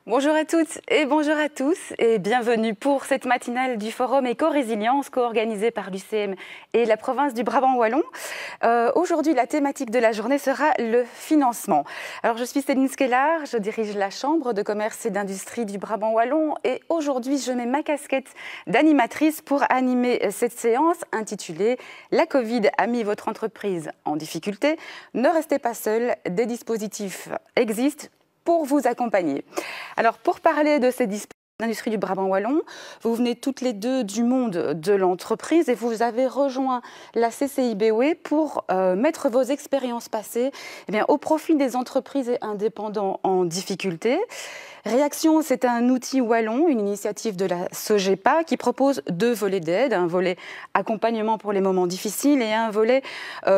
Bonjour à toutes et bonjour à tous et bienvenue pour cette matinale du Forum Éco-Résilience co-organisée par l'UCM et la province du Brabant Wallon. Aujourd'hui, la thématique de la journée sera le financement. Alors, je suis Céline Skellar, je dirige la Chambre de commerce et d'industrie du Brabant Wallon et aujourd'hui, je mets ma casquette d'animatrice pour animer cette séance intitulée « La Covid a mis votre entreprise en difficulté. Ne restez pas seul, des dispositifs existent pour vous accompagner ». Alors, pour parler de ces dispositifs d'industrie du Brabant Wallon, vous venez toutes les deux du monde de l'entreprise et vous avez rejoint la CCI BOE pour mettre vos expériences passées au profit des entreprises et indépendants en difficulté. Réaction, c'est un outil wallon, une initiative de la SOGEPA qui propose 2 volets d'aide, un volet accompagnement pour les moments difficiles et un volet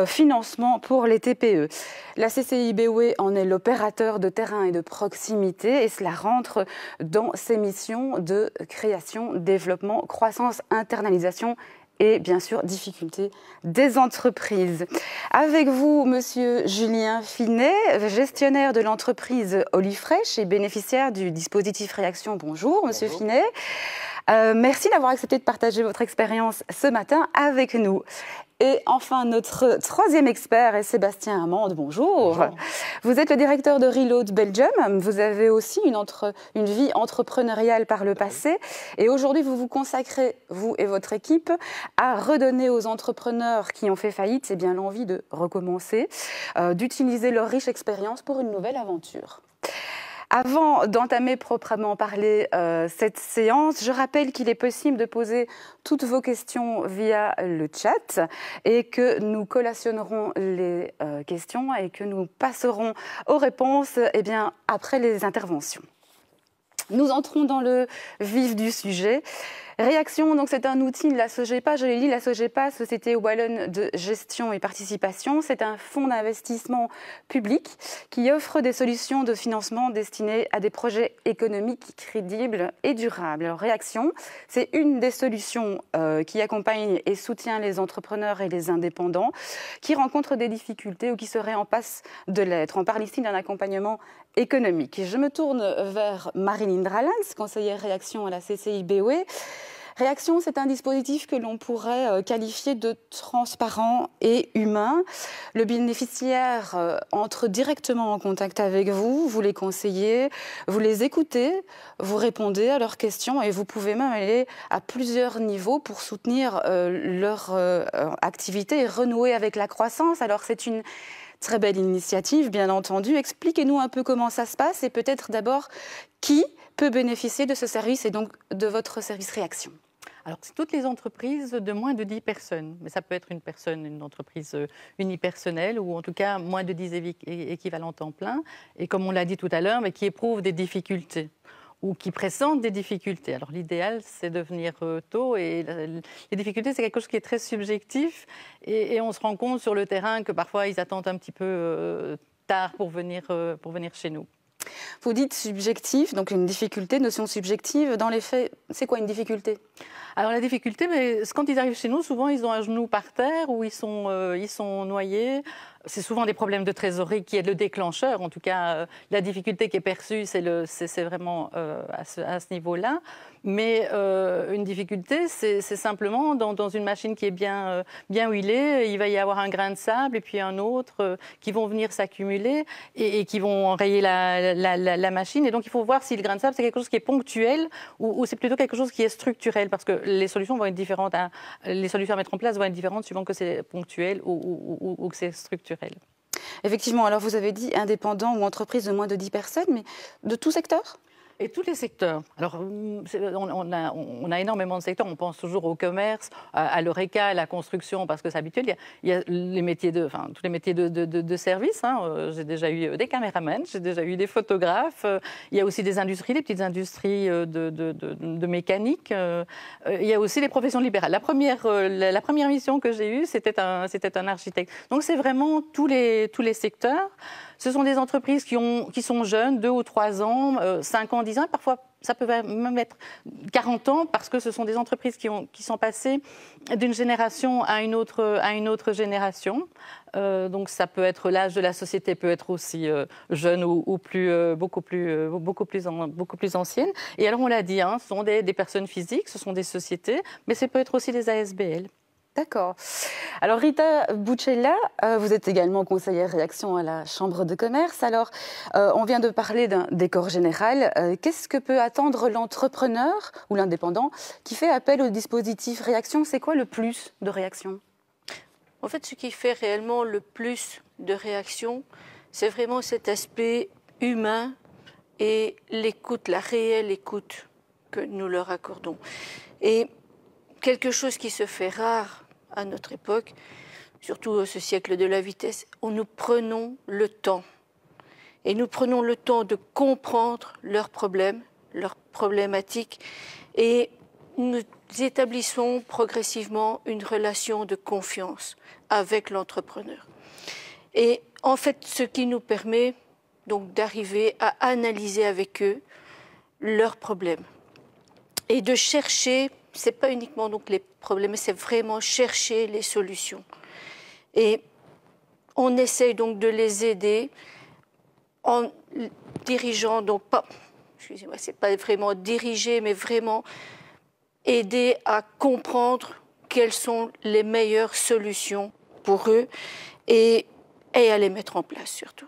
financement pour les TPE. La CCI BOE en est l'opérateur de terrain et de proximité et cela rentre dans ses missions de création, développement, croissance, internalisation et bien sûr difficultés des entreprises. Avec vous, monsieur Julien Finet, gestionnaire de l'entreprise Olifresh et bénéficiaire du dispositif Réaction. Bonjour, monsieur Finet. Merci d'avoir accepté de partager votre expérience ce matin avec nous. Et enfin, notre troisième expert est Sébastien Amande. Bonjour. Bonjour. Vous êtes le directeur de Reload Belgium. Vous avez aussi une vie entrepreneuriale par le passé. Et aujourd'hui, vous vous consacrez, vous et votre équipe, à redonner aux entrepreneurs qui ont fait faillite l'envie de recommencer, d'utiliser leur riche expérience pour une nouvelle aventure. Avant d'entamer proprement parler cette séance, je rappelle qu'il est possible de poser toutes vos questions via le chat et que nous collationnerons les questions et que nous passerons aux réponses après les interventions. Nous entrons dans le vif du sujet. Réaction, donc c'est un outil de la SOGEPA. Je l'ai dit, la SOGEPA, Société Wallonne de Gestion et Participation, c'est un fonds d'investissement public qui offre des solutions de financement destinées à des projets économiques crédibles et durables. Alors, Réaction, c'est une des solutions qui accompagne et soutient les entrepreneurs et les indépendants qui rencontrent des difficultés ou qui seraient en passe de l'être. On parle ici d'un accompagnement économique. Je me tourne vers Marilyn Dralens, conseillère Réaction à la CCI BOE. Réaction, c'est un dispositif que l'on pourrait qualifier de transparent et humain. Le bénéficiaire entre directement en contact avec vous, vous les conseillez, vous les écoutez, vous répondez à leurs questions et vous pouvez même aller à plusieurs niveaux pour soutenir leur activité et renouer avec la croissance. Alors c'est une très belle initiative, bien entendu. Expliquez-nous un peu comment ça se passe et peut-être d'abord qui peut bénéficier de ce service et donc de votre service Réaction. Alors, c'est toutes les entreprises de moins de 10 personnes. Mais ça peut être une entreprise unipersonnelle ou en tout cas moins de 10 équivalents temps plein. Et comme on l'a dit tout à l'heure, mais qui éprouvent des difficultés ou qui pressentent des difficultés. Alors, l'idéal, c'est de venir tôt. Et les difficultés, c'est quelque chose qui est très subjectif. Et on se rend compte sur le terrain que parfois, ils attendent un petit peu tard pour venir chez nous. Vous dites subjectif, donc une difficulté, notion subjective. Dans les faits, c'est quoi une difficulté ? Alors la difficulté, quand ils arrivent chez nous, souvent ils ont un genou par terre ou ils sont noyés. C'est souvent des problèmes de trésorerie qui est le déclencheur. En tout cas, la difficulté qui est perçue, c'est vraiment à ce niveau-là. Mais une difficulté, c'est simplement dans une machine qui est bien huilée, il va y avoir un grain de sable et puis un autre qui vont venir s'accumuler et qui vont enrayer la machine. Et donc, il faut voir si le grain de sable, c'est quelque chose qui est ponctuel ou c'est plutôt quelque chose qui est structurel. Parce que les solutions vont être différentes. Les solutions à mettre en place vont être différentes suivant que c'est ponctuel ou que c'est structurel. Effectivement, alors vous avez dit indépendant ou entreprise de moins de 10 personnes, mais de tout secteur ? Et tous les secteurs. Alors, on a énormément de secteurs. On pense toujours au commerce, à l'ORECA, à la construction, parce que c'est habituel. Il y a les métiers tous les métiers de service. J'ai déjà eu des caméramans, j'ai déjà eu des photographes. Il y a aussi des industries, des petites industries de mécanique. Il y a aussi les professions libérales. La première mission que j'ai eue, c'était un architecte. Donc, c'est vraiment tous les secteurs. Ce sont des entreprises qui sont jeunes, 2 ou 3 ans, 5 ans, 10 ans, parfois ça peut même être 40 ans, parce que ce sont des entreprises qui sont passées d'une génération à une autre génération. Donc ça peut être l'âge de la société, peut être aussi jeune ou beaucoup plus ancienne. Et alors on l'a dit, ce sont des personnes physiques, ce sont des sociétés, mais ça peut être aussi des ASBL. D'accord. Alors Rita Buccella, vous êtes également conseillère réaction à la Chambre de commerce. Alors, on vient de parler d'un décor général. Qu'est-ce que peut attendre l'entrepreneur ou l'indépendant qui fait appel au dispositif réaction? C'est quoi le plus de réaction? En fait, ce qui fait réellement le plus de réaction, c'est vraiment cet aspect humain et l'écoute, la réelle écoute que nous leur accordons. Et quelque chose qui se fait rare à notre époque, surtout ce siècle de la vitesse, où nous prenons le temps. Et nous prenons le temps de comprendre leurs problèmes, leurs problématiques, et nous établissons progressivement une relation de confiance avec l'entrepreneur. Et en fait, ce qui nous permet donc d'arriver à analyser avec eux leurs problèmes et de chercher. Ce n'est pas uniquement donc les problèmes, mais c'est vraiment chercher les solutions. Et on essaye donc de les aider en dirigeant, donc pas, excusez-moi, c'est pas vraiment diriger, mais vraiment aider à comprendre quelles sont les meilleures solutions pour eux et à les mettre en place surtout.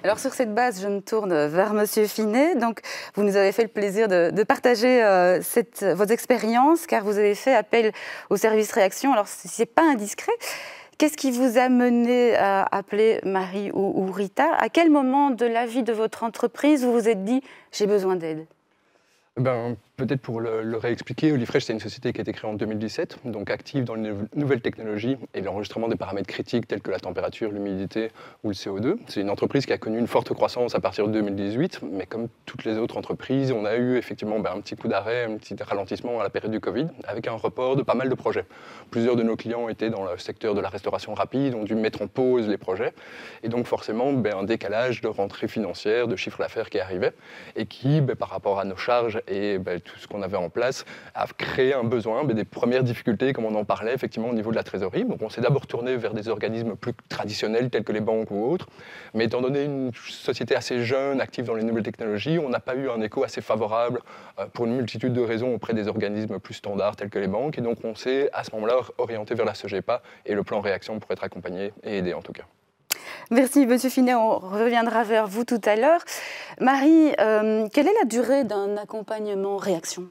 Alors sur cette base, je me tourne vers Monsieur Finet. Donc, vous nous avez fait le plaisir de partager votre expérience, car vous avez fait appel au service réaction. Alors, si ce n'est pas indiscret, qu'est-ce qui vous a mené à appeler Marie ou Rita? À quel moment de la vie de votre entreprise vous vous êtes dit « j'ai besoin d'aide » ? Peut-être pour le réexpliquer, Olifresh, c'est une société qui a été créée en 2017, donc active dans les nouvelles technologies et l'enregistrement des paramètres critiques tels que la température, l'humidité ou le CO2. C'est une entreprise qui a connu une forte croissance à partir de 2018, mais comme toutes les autres entreprises, on a eu effectivement un petit coup d'arrêt, un petit ralentissement à la période du Covid, avec un report de pas mal de projets. Plusieurs de nos clients étaient dans le secteur de la restauration rapide, ont dû mettre en pause les projets, et donc forcément un décalage de rentrée financière, de chiffre d'affaires qui arrivait, et qui, par rapport à nos charges et tout ce qu'on avait en place, a créé un besoin, des premières difficultés, comme on en parlait, effectivement, au niveau de la trésorerie. Donc on s'est d'abord tourné vers des organismes plus traditionnels, tels que les banques ou autres. Mais étant donné une société assez jeune, active dans les nouvelles technologies, on n'a pas eu un écho assez favorable pour une multitude de raisons auprès des organismes plus standards, tels que les banques. Et donc on s'est, à ce moment-là, orienté vers la SOGEPA et le plan réaction pour être accompagné et aidé en tout cas. Merci, Monsieur Finet. On reviendra vers vous tout à l'heure. Marie, quelle est la durée d'un accompagnement réaction ?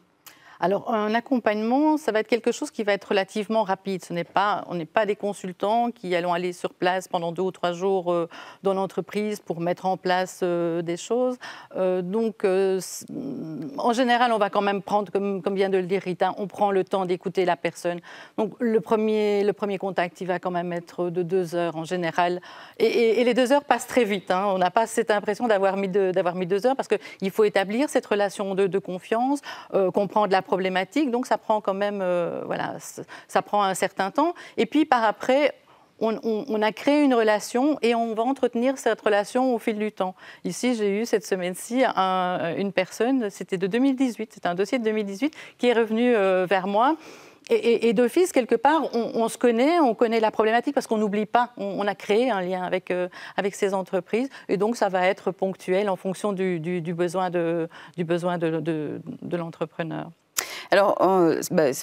Alors, un accompagnement, ça va être quelque chose qui va être relativement rapide. On n'est pas des consultants qui allons aller sur place pendant 2 ou 3 jours dans l'entreprise pour mettre en place des choses. Donc, en général, on va quand même prendre, comme vient de le dire Rita, on prend le temps d'écouter la personne. Donc, le premier contact, il va quand même être de 2 heures en général. Et les 2 heures passent très vite. On n'a pas cette impression d'avoir mis 2 heures parce qu'il faut établir cette relation de confiance, comprendre la problématique, donc ça prend quand même, ça prend un certain temps. Et puis par après, on a créé une relation et on va entretenir cette relation au fil du temps. Ici, j'ai eu cette semaine-ci une personne, c'était de 2018, c'est un dossier de 2018 qui est revenu vers moi. Et d'office, quelque part, on se connaît, on connaît la problématique parce qu'on n'oublie pas. On a créé un lien avec ces entreprises et donc ça va être ponctuel en fonction du besoin de l'entrepreneur. Alors,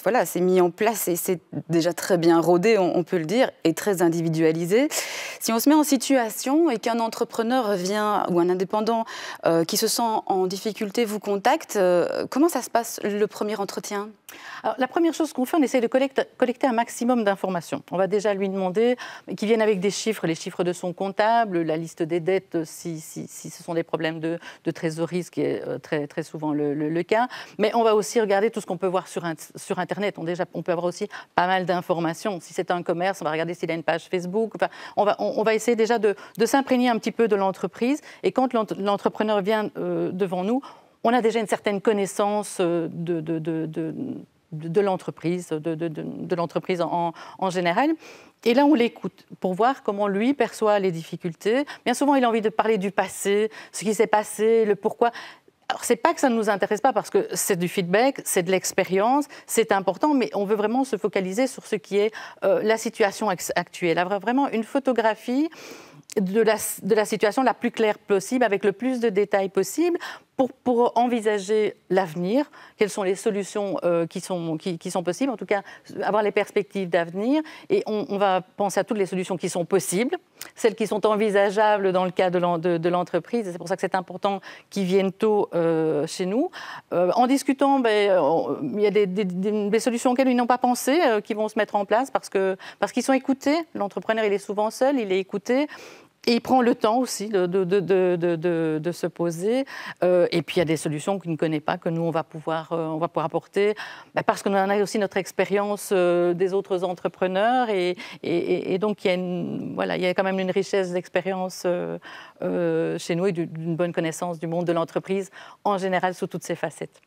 voilà, c'est mis en place et c'est déjà très bien rodé, on peut le dire, et très individualisé. Si on se met en situation et qu'un entrepreneur vient, ou un indépendant qui se sent en difficulté vous contacte, comment ça se passe le premier entretien ? Alors, la première chose qu'on fait, on essaie de collecter un maximum d'informations. On va déjà lui demander qu'il vienne avec des chiffres, les chiffres de son comptable, la liste des dettes, si ce sont des problèmes de trésorerie, ce qui est très, très souvent le cas. Mais on va aussi regarder tout ce qu'on peut voir sur Internet. On peut avoir aussi pas mal d'informations. Si c'est un commerce, on va regarder s'il a une page Facebook. Enfin, on va essayer déjà de s'imprégner un petit peu de l'entreprise. Et quand l'entrepreneur vient devant nous, on a déjà une certaine connaissance de l'entreprise, de l'entreprise en général. Et là, on l'écoute pour voir comment lui perçoit les difficultés. Bien souvent, il a envie de parler du passé, ce qui s'est passé, le pourquoi. Alors, ce n'est pas que ça ne nous intéresse pas, parce que c'est du feedback, c'est de l'expérience, c'est important, mais on veut vraiment se focaliser sur ce qui est la situation actuelle. Avoir vraiment une photographie de la situation la plus claire possible, avec le plus de détails possible, pour envisager l'avenir, quelles sont les solutions qui sont possibles, en tout cas avoir les perspectives d'avenir, et on va penser à toutes les solutions qui sont possibles, celles qui sont envisageables dans le cas de l'entreprise, et c'est pour ça que c'est important qu'ils viennent tôt chez nous. En discutant, il y a des solutions auxquelles ils n'ont pas pensé, qui vont se mettre en place parce qu'ils sont écoutés. L'entrepreneur, il est souvent seul, il est écouté. Et il prend le temps aussi de se poser. Et puis, il y a des solutions qu'il ne connaît pas, que nous, on va pouvoir apporter, parce qu'on en a aussi notre expérience des autres entrepreneurs. Et donc, il y a quand même une richesse d'expérience chez nous et d'une bonne connaissance du monde de l'entreprise, en général, sous toutes ses facettes.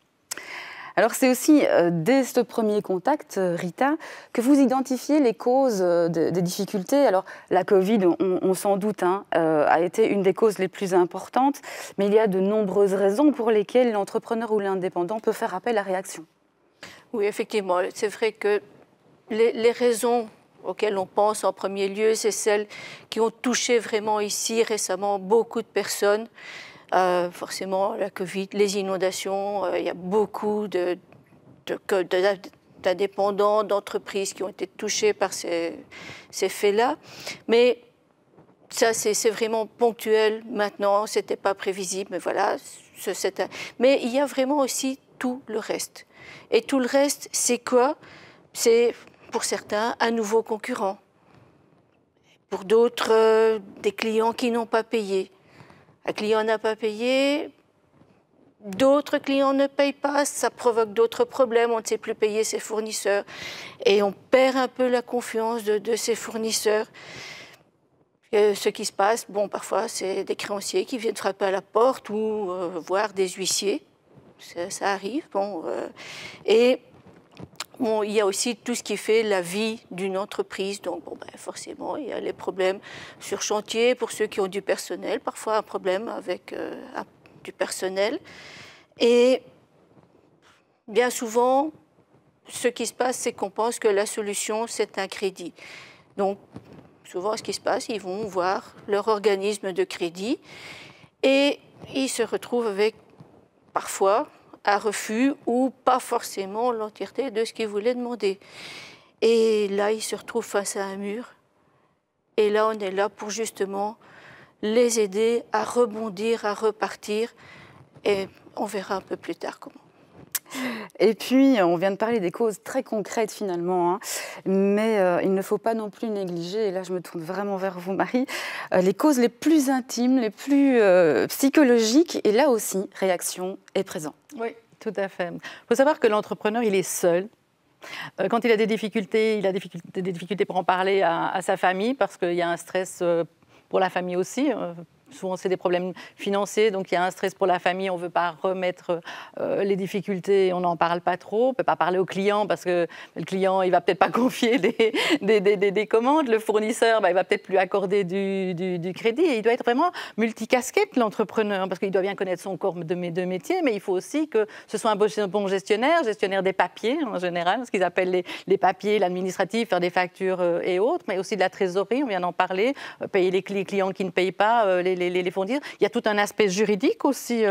Alors c'est aussi dès ce premier contact, Rita, que vous identifiez les causes des difficultés. Alors la Covid, on s'en doute, a été une des causes les plus importantes, mais il y a de nombreuses raisons pour lesquelles l'entrepreneur ou l'indépendant peut faire appel à réaction. Oui, effectivement, c'est vrai que les raisons auxquelles on pense en premier lieu, c'est celles qui ont touché vraiment ici récemment beaucoup de personnes. Forcément, la Covid, les inondations, il y a beaucoup d'indépendants, d'entreprises qui ont été touchés par ces faits-là. Mais ça, c'est vraiment ponctuel maintenant, ce n'était pas prévisible, mais voilà. Mais il y a vraiment aussi tout le reste. Et tout le reste, c'est quoi? C'est, pour certains, un nouveau concurrent. Pour d'autres, des clients qui n'ont pas payé. Un client n'a pas payé, d'autres clients ne payent pas, ça provoque d'autres problèmes, on ne sait plus payer ses fournisseurs et on perd un peu la confiance de ses fournisseurs. Ce qui se passe, parfois c'est des créanciers qui viennent frapper à la porte ou voir des huissiers, ça arrive. Il y a aussi tout ce qui fait la vie d'une entreprise. Donc, forcément, il y a les problèmes sur chantier pour ceux qui ont du personnel. Parfois, un problème avec du personnel. Et bien souvent, ce qui se passe, c'est qu'on pense que la solution, c'est un crédit. Donc, souvent, ce qui se passe, ils vont voir leur organisme de crédit et ils se retrouvent avec, parfois, un refus ou pas forcément l'entièreté de ce qu'ils voulaient demander. Et là, ils se retrouvent face à un mur. Et là, on est là pour justement les aider à rebondir, à repartir. Et on verra un peu plus tard comment. Et puis, on vient de parler des causes très concrètes finalement, mais il ne faut pas non plus négliger, et là je me tourne vraiment vers vous Marie, les causes les plus intimes, les plus psychologiques, et là aussi, réaction est présente. Oui, tout à fait. Il faut savoir que l'entrepreneur, il est seul. Quand il a des difficultés pour en parler à sa famille, parce qu'il y a un stress pour la famille aussi. Souvent, c'est des problèmes financiers, donc il y a un stress pour la famille, on ne veut pas remettre les difficultés, on n'en parle pas trop, on ne peut pas parler au client parce que le client, il ne va peut-être pas confier des commandes, le fournisseur, il ne va peut-être plus accorder du crédit. Et il doit être vraiment multicasquette, l'entrepreneur, parce qu'il doit bien connaître son corps de métier, mais il faut aussi que ce soit un bon gestionnaire des papiers en général, ce qu'ils appellent les papiers, l'administratif, faire des factures et autres, mais aussi de la trésorerie, on vient d'en parler, payer les clients qui ne payent pas, les fournir. Il y a tout un aspect juridique aussi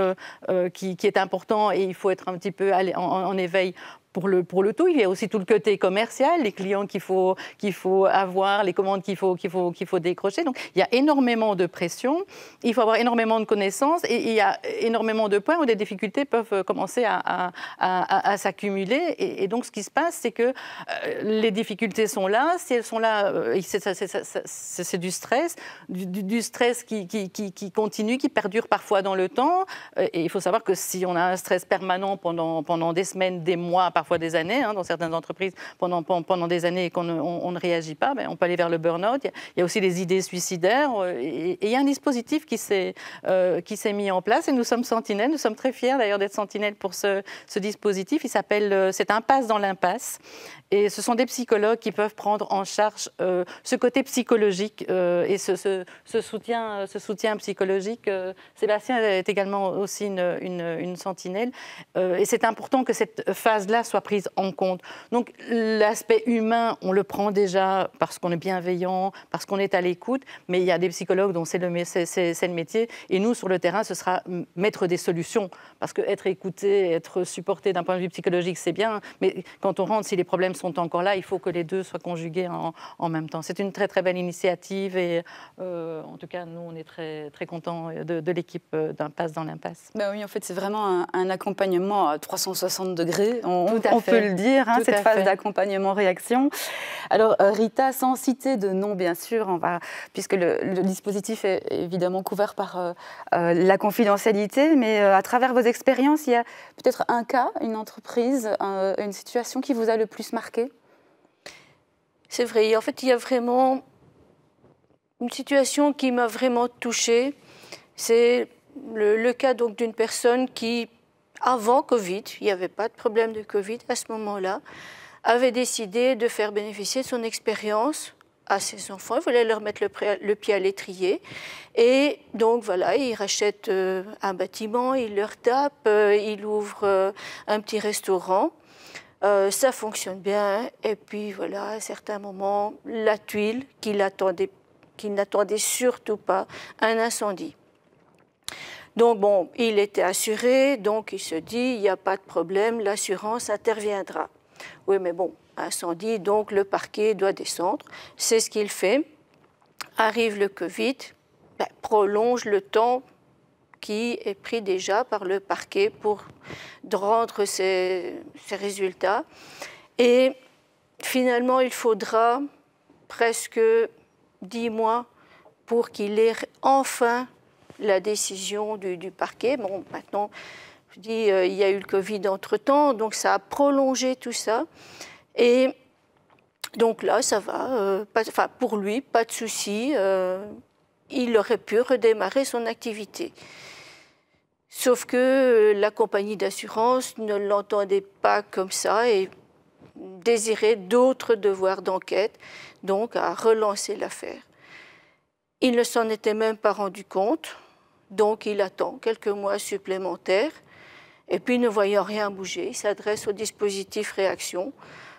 qui est important et il faut être un petit peu en éveil pour le tout. Il y a aussi tout le côté commercial, les clients qu'il faut avoir, les commandes qu'il faut décrocher. Donc, il y a énormément de pression, il faut avoir énormément de connaissances et il y a énormément de points où des difficultés peuvent commencer à s'accumuler. Et donc, ce qui se passe, c'est que les difficultés sont là. Si elles sont là, c'est du stress, du stress qui continue, qui perdure parfois dans le temps. Et il faut savoir que si on a un stress permanent pendant des semaines, des mois, parfois des années, dans certaines entreprises, pendant des années et qu'on on ne réagit pas, on peut aller vers le burn-out. Il y a aussi les idées suicidaires. Et il y a un dispositif qui s'est mis en place et nous sommes sentinelles. Nous sommes très fiers d'ailleurs d'être sentinelles pour ce dispositif. C'est un pass dans l'impasse. Et ce sont des psychologues qui peuvent prendre en charge ce côté psychologique et ce soutien psychologique. Sébastien est également aussi une sentinelle. Et c'est important que cette phase-là soit prise en compte. Donc l'aspect humain, on le prend déjà parce qu'on est bienveillant, parce qu'on est à l'écoute, mais il y a des psychologues dont c'est le métier. Et nous, sur le terrain, ce sera mettre des solutions. Parce qu'être écouté, être supporté d'un point de vue psychologique, c'est bien. Mais quand on rentre, si les problèmes sont encore là, il faut que les deux soient conjugués en même temps. C'est une très, très belle initiative. Et en tout cas, nous, on est très, très contents de l'équipe d'un Pass dans l'impasse. Ben oui, en fait, c'est vraiment un accompagnement à 360 degrés, on peut le dire, cette phase d'accompagnement-réaction. Alors, Rita, sans citer de nom, bien sûr, puisque le dispositif est évidemment couvert par la confidentialité, mais à travers vos expériences, il y a peut-être un cas, une entreprise, une situation qui vous a le plus marqué? C'est vrai, en fait, il y a vraiment une situation qui m'a vraiment touchée. C'est le cas donc d'une personne qui, avant Covid, il n'y avait pas de problème de Covid à ce moment-là, avait décidé de faire bénéficier de son expérience à ses enfants. Il voulait leur mettre le pied à l'étrier. Et donc voilà, il rachète un bâtiment, il leur tape, il ouvre un petit restaurant. Ça fonctionne bien. Et puis voilà, à certains moments, la tuile qu'il n'attendait surtout pas, un incendie. Donc bon, il était assuré, donc il se dit, il n'y a pas de problème, l'assurance interviendra. Oui, mais bon, incendie, donc le parquet doit descendre. C'est ce qu'il fait. Arrive le Covid, prolonge le temps qui est pris déjà par le parquet pour rendre ses résultats. Et finalement, il faudra presque 10 mois pour qu'il ait enfin la décision du parquet. Bon, maintenant, je dis, il y a eu le Covid entre-temps, donc ça a prolongé tout ça. Et donc là, ça va, pour lui, pas de souci, il aurait pu redémarrer son activité. Sauf que la compagnie d'assurance ne l'entendait pas comme ça et désirait d'autres devoirs d'enquête, donc a relancé l'affaire. Il ne s'en était même pas rendu compte, donc il attend quelques mois supplémentaires. Et puis, ne voyant rien bouger, il s'adresse au dispositif réaction.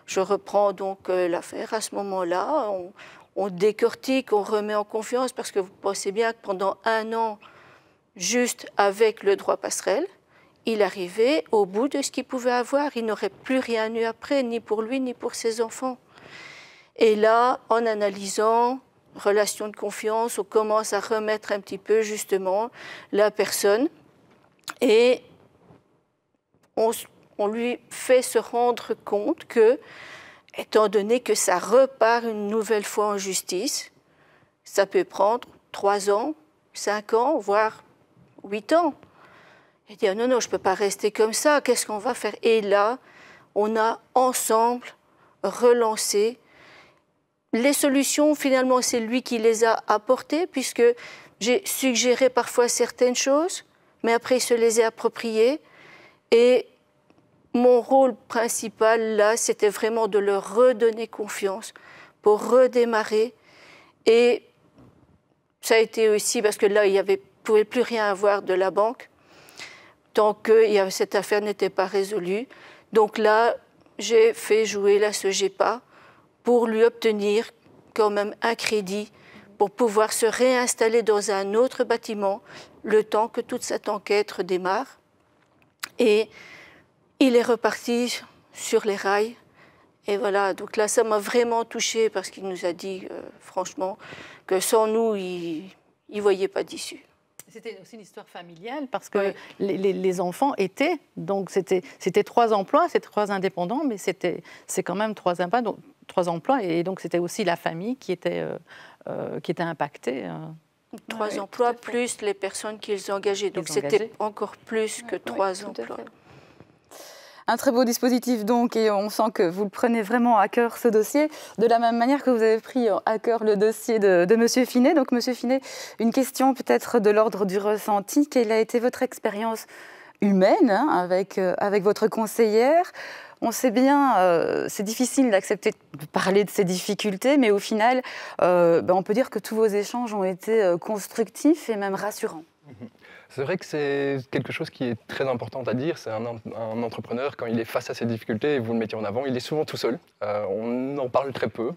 Je reprends donc l'affaire. À ce moment-là, on décortique, on remet en confiance, parce que vous pensez bien que pendant 1 an, juste avec le droit passerelle, il arrivait au bout de ce qu'il pouvait avoir. Il n'aurait plus rien eu après, ni pour lui, ni pour ses enfants. Et là, en analysant relation de confiance, on commence à remettre un petit peu justement la personne et on lui fait se rendre compte que, étant donné que ça repart une nouvelle fois en justice, ça peut prendre 3 ans, 5 ans, voire 8 ans. Et dire non, non, je ne peux pas rester comme ça, qu'est-ce qu'on va faire? Et là, on a ensemble relancé. Les solutions, finalement, c'est lui qui les a apportées, puisque j'ai suggéré parfois certaines choses, mais après, il se les est appropriées. Et mon rôle principal, là, c'était vraiment de leur redonner confiance pour redémarrer. Et ça a été aussi, parce que là, il ne pouvait plus rien avoir de la banque, tant que cette affaire n'était pas résolue. Donc là, j'ai fait jouer la SOGEPA pour lui obtenir quand même un crédit pour pouvoir se réinstaller dans un autre bâtiment le temps que toute cette enquête redémarre. Et il est reparti sur les rails. Et voilà, donc là, ça m'a vraiment touchée parce qu'il nous a dit, franchement, que sans nous, il ne voyait pas d'issue. C'était aussi une histoire familiale parce que les enfants étaient, donc c'était 3 emplois, c'était 3 indépendants, mais c'est quand même 3 emplois, et donc c'était aussi la famille qui était impactée. 3 emplois plus les personnes qu'ils engageaient, donc c'était encore plus que 3 emplois. Un très beau dispositif donc, et on sent que vous le prenez vraiment à cœur ce dossier, de la même manière que vous avez pris à cœur le dossier de M. Finet. Donc M. Finet, une question peut-être de l'ordre du ressenti. Quelle a été votre expérience humaine avec votre conseillère? On sait bien, c'est difficile d'accepter de parler de ces difficultés, mais au final, on peut dire que tous vos échanges ont été constructifs et même rassurants. C'est vrai que c'est quelque chose qui est très important à dire. C'est un entrepreneur, quand il est face à ces difficultés, et vous le mettez en avant, il est souvent tout seul. On en parle très peu,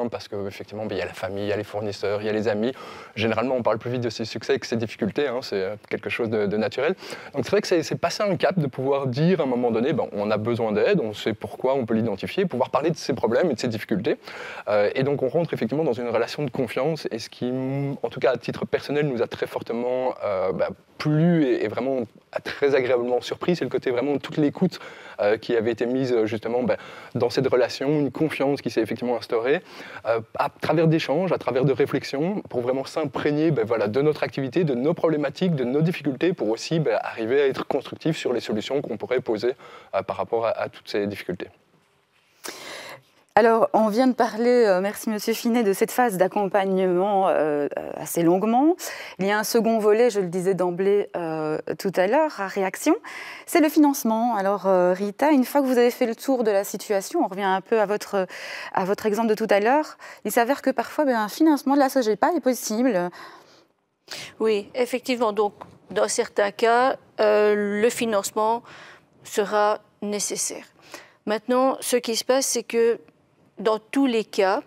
parce qu'effectivement, il y a la famille, il y a les fournisseurs, il y a les amis. Généralement, on parle plus vite de ses succès que ses difficultés, c'est quelque chose de naturel. Donc c'est vrai que c'est passer un cap de pouvoir dire à un moment donné, on a besoin d'aide, on sait pourquoi, on peut l'identifier, pouvoir parler de ses problèmes et de ses difficultés. Et donc on rentre effectivement dans une relation de confiance, et ce qui, en tout cas à titre personnel, nous a très fortement plu et vraiment très agréablement surpris, c'est le côté vraiment de toute l'écoute qui avait été mise justement dans cette relation, une confiance qui s'est effectivement instaurée à travers d'échanges, à travers de réflexions, pour vraiment s'imprégner de notre activité, de nos problématiques, de nos difficultés, pour aussi arriver à être constructif sur les solutions qu'on pourrait poser par rapport à toutes ces difficultés. Alors, on vient de parler, merci Monsieur Finet, de cette phase d'accompagnement assez longuement. Il y a un second volet, je le disais d'emblée tout à l'heure, à réaction, c'est le financement. Alors Rita, une fois que vous avez fait le tour de la situation, on revient un peu à votre exemple de tout à l'heure, il s'avère que parfois un financement de la SOGEPA est possible. Oui, effectivement. Donc, dans certains cas, le financement sera nécessaire. Maintenant, ce qui se passe, c'est que dans tous les cas,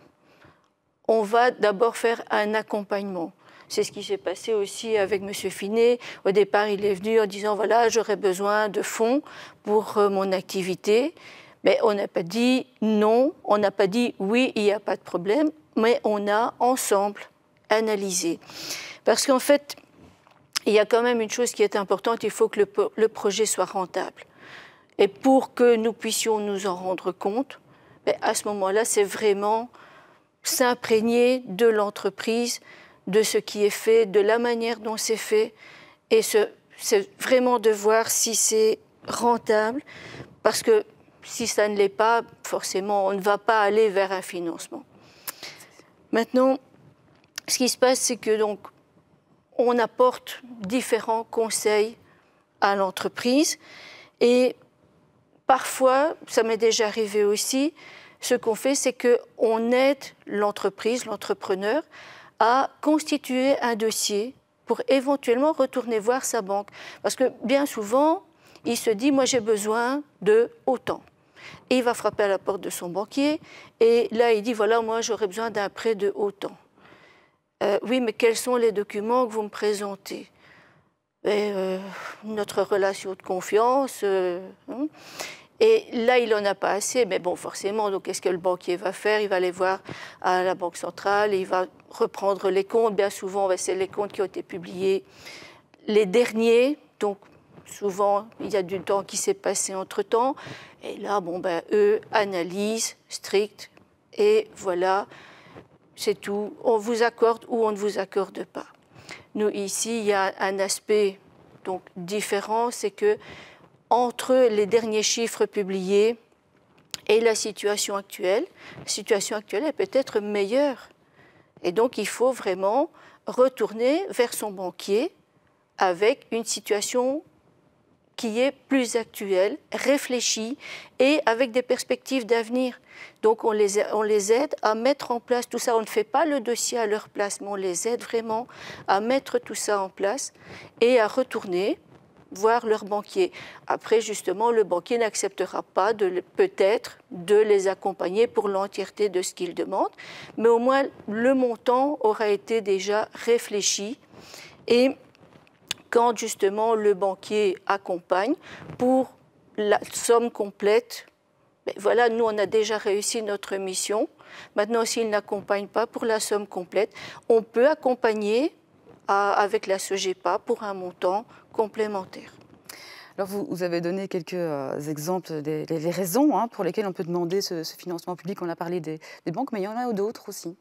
on va d'abord faire un accompagnement. C'est ce qui s'est passé aussi avec M. Finet. Au départ, il est venu en disant « voilà, j'aurais besoin de fonds pour mon activité ». Mais on n'a pas dit non, on n'a pas dit oui, il n'y a pas de problème, mais on a ensemble analysé. Parce qu'en fait, il y a quand même une chose qui est importante, il faut que le projet soit rentable. Et pour que nous puissions nous en rendre compte, à ce moment-là, c'est vraiment s'imprégner de l'entreprise, de ce qui est fait, de la manière dont c'est fait, et c'est vraiment de voir si c'est rentable, parce que si ça ne l'est pas, forcément, on ne va pas aller vers un financement. Maintenant, ce qui se passe, c'est que donc, on apporte différents conseils à l'entreprise, et parfois, ça m'est déjà arrivé aussi, ce qu'on fait, c'est qu'on aide l'entreprise, l'entrepreneur, à constituer un dossier pour éventuellement retourner voir sa banque. Parce que bien souvent, il se dit, moi j'ai besoin de autant. Et il va frapper à la porte de son banquier, et là il dit, voilà, moi j'aurais besoin d'un prêt de autant. Oui, mais quels sont les documents que vous me présentez? Notre relation de confiance. Et là, il n'en a pas assez, mais bon, forcément, donc qu'est-ce que le banquier va faire? Il va aller voir à la Banque centrale, il va reprendre les comptes. Bien souvent, c'est les comptes qui ont été publiés les derniers, donc souvent, il y a du temps qui s'est passé entre-temps. Et là, eux, analyse stricte, et voilà, c'est tout. On vous accorde ou on ne vous accorde pas. Nous, ici, il y a un aspect donc, différent, c'est que entre les derniers chiffres publiés et la situation actuelle est peut-être meilleure. Et donc, il faut vraiment retourner vers son banquier avec une situation qui est plus actuelle, réfléchie et avec des perspectives d'avenir. Donc, on les aide à mettre en place tout ça. On ne fait pas le dossier à leur place, mais on les aide vraiment à mettre tout ça en place et à retourner voir leur banquier. Après, justement, le banquier n'acceptera pas peut-être de les accompagner pour l'entièreté de ce qu'ils demandent, mais au moins le montant aura été déjà réfléchi. Et quand justement le banquier accompagne pour la somme complète, voilà, nous on a déjà réussi notre mission. Maintenant, s'il n'accompagne pas pour la somme complète, on peut accompagner avec la SOGEPA pour un montant complémentaire. Alors vous avez donné quelques exemples des raisons pour lesquelles on peut demander ce financement public. On a parlé des banques, mais il y en a d'autres aussi.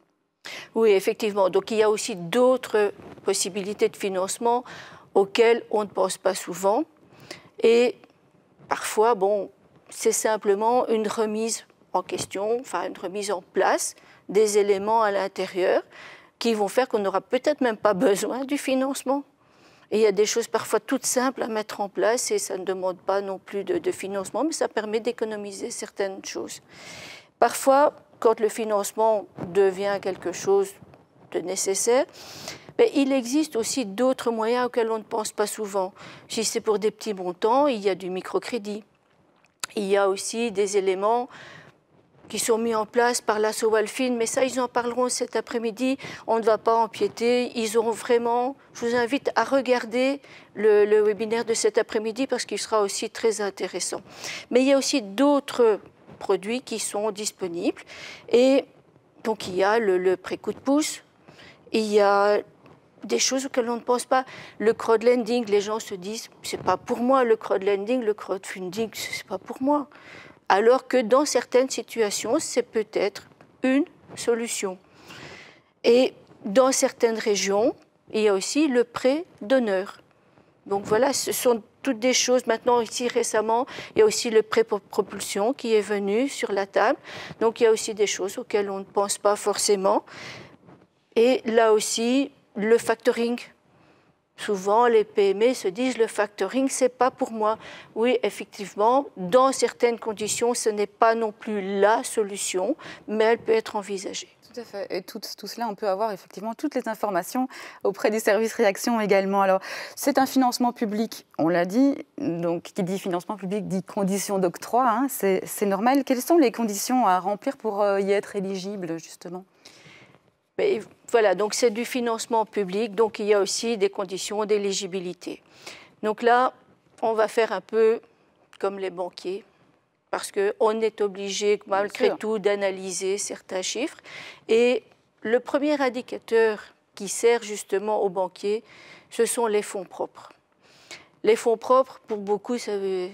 Oui, effectivement. Donc il y a aussi d'autres possibilités de financement auxquelles on ne pense pas souvent. Et parfois, c'est simplement une remise en question, enfin une remise en place des éléments à l'intérieur qui vont faire qu'on n'aura peut-être même pas besoin du financement. Et il y a des choses parfois toutes simples à mettre en place et ça ne demande pas non plus de financement, mais ça permet d'économiser certaines choses. Parfois, quand le financement devient quelque chose de nécessaire, mais il existe aussi d'autres moyens auxquels on ne pense pas souvent. Si c'est pour des petits montants, il y a du microcrédit. Il y a aussi des éléments qui sont mis en place par l'Asso Walfin, mais ça, ils en parleront cet après-midi. On ne va pas empiéter. Ils auront vraiment... Je vous invite à regarder le webinaire de cet après-midi parce qu'il sera aussi très intéressant. Mais il y a aussi d'autres produits qui sont disponibles. Et donc, il y a le prêt coup de pouce. Il y a des choses auxquelles on ne pense pas. Le crowdlending, les gens se disent, c'est pas pour moi le crowdlending, le crowdfunding, c'est pas pour moi. Alors que dans certaines situations, c'est peut-être une solution. Et dans certaines régions, il y a aussi le prêt d'honneur. Donc voilà, ce sont toutes des choses. Maintenant, ici récemment, il y a aussi le prêt pour propulsion qui est venu sur la table. Donc il y a aussi des choses auxquelles on ne pense pas forcément. Et là aussi, le factoring. Souvent, les PME se disent le factoring, c'est pas pour moi. Oui, effectivement, dans certaines conditions, ce n'est pas non plus la solution, mais elle peut être envisagée. Tout à fait. Et tout cela, on peut avoir effectivement toutes les informations auprès du service réaction également. Alors, c'est un financement public, on l'a dit. Donc, qui dit financement public dit conditions d'octroi. Hein, c'est normal. Quelles sont les conditions à remplir pour y être éligible, justement ? Mais voilà, donc c'est du financement public, donc il y a aussi des conditions d'éligibilité. Donc là, on va faire un peu comme les banquiers, parce qu'on est obligé malgré tout d'analyser certains chiffres. Et le premier indicateur qui sert justement aux banquiers, ce sont les fonds propres. Les fonds propres, pour beaucoup, c'est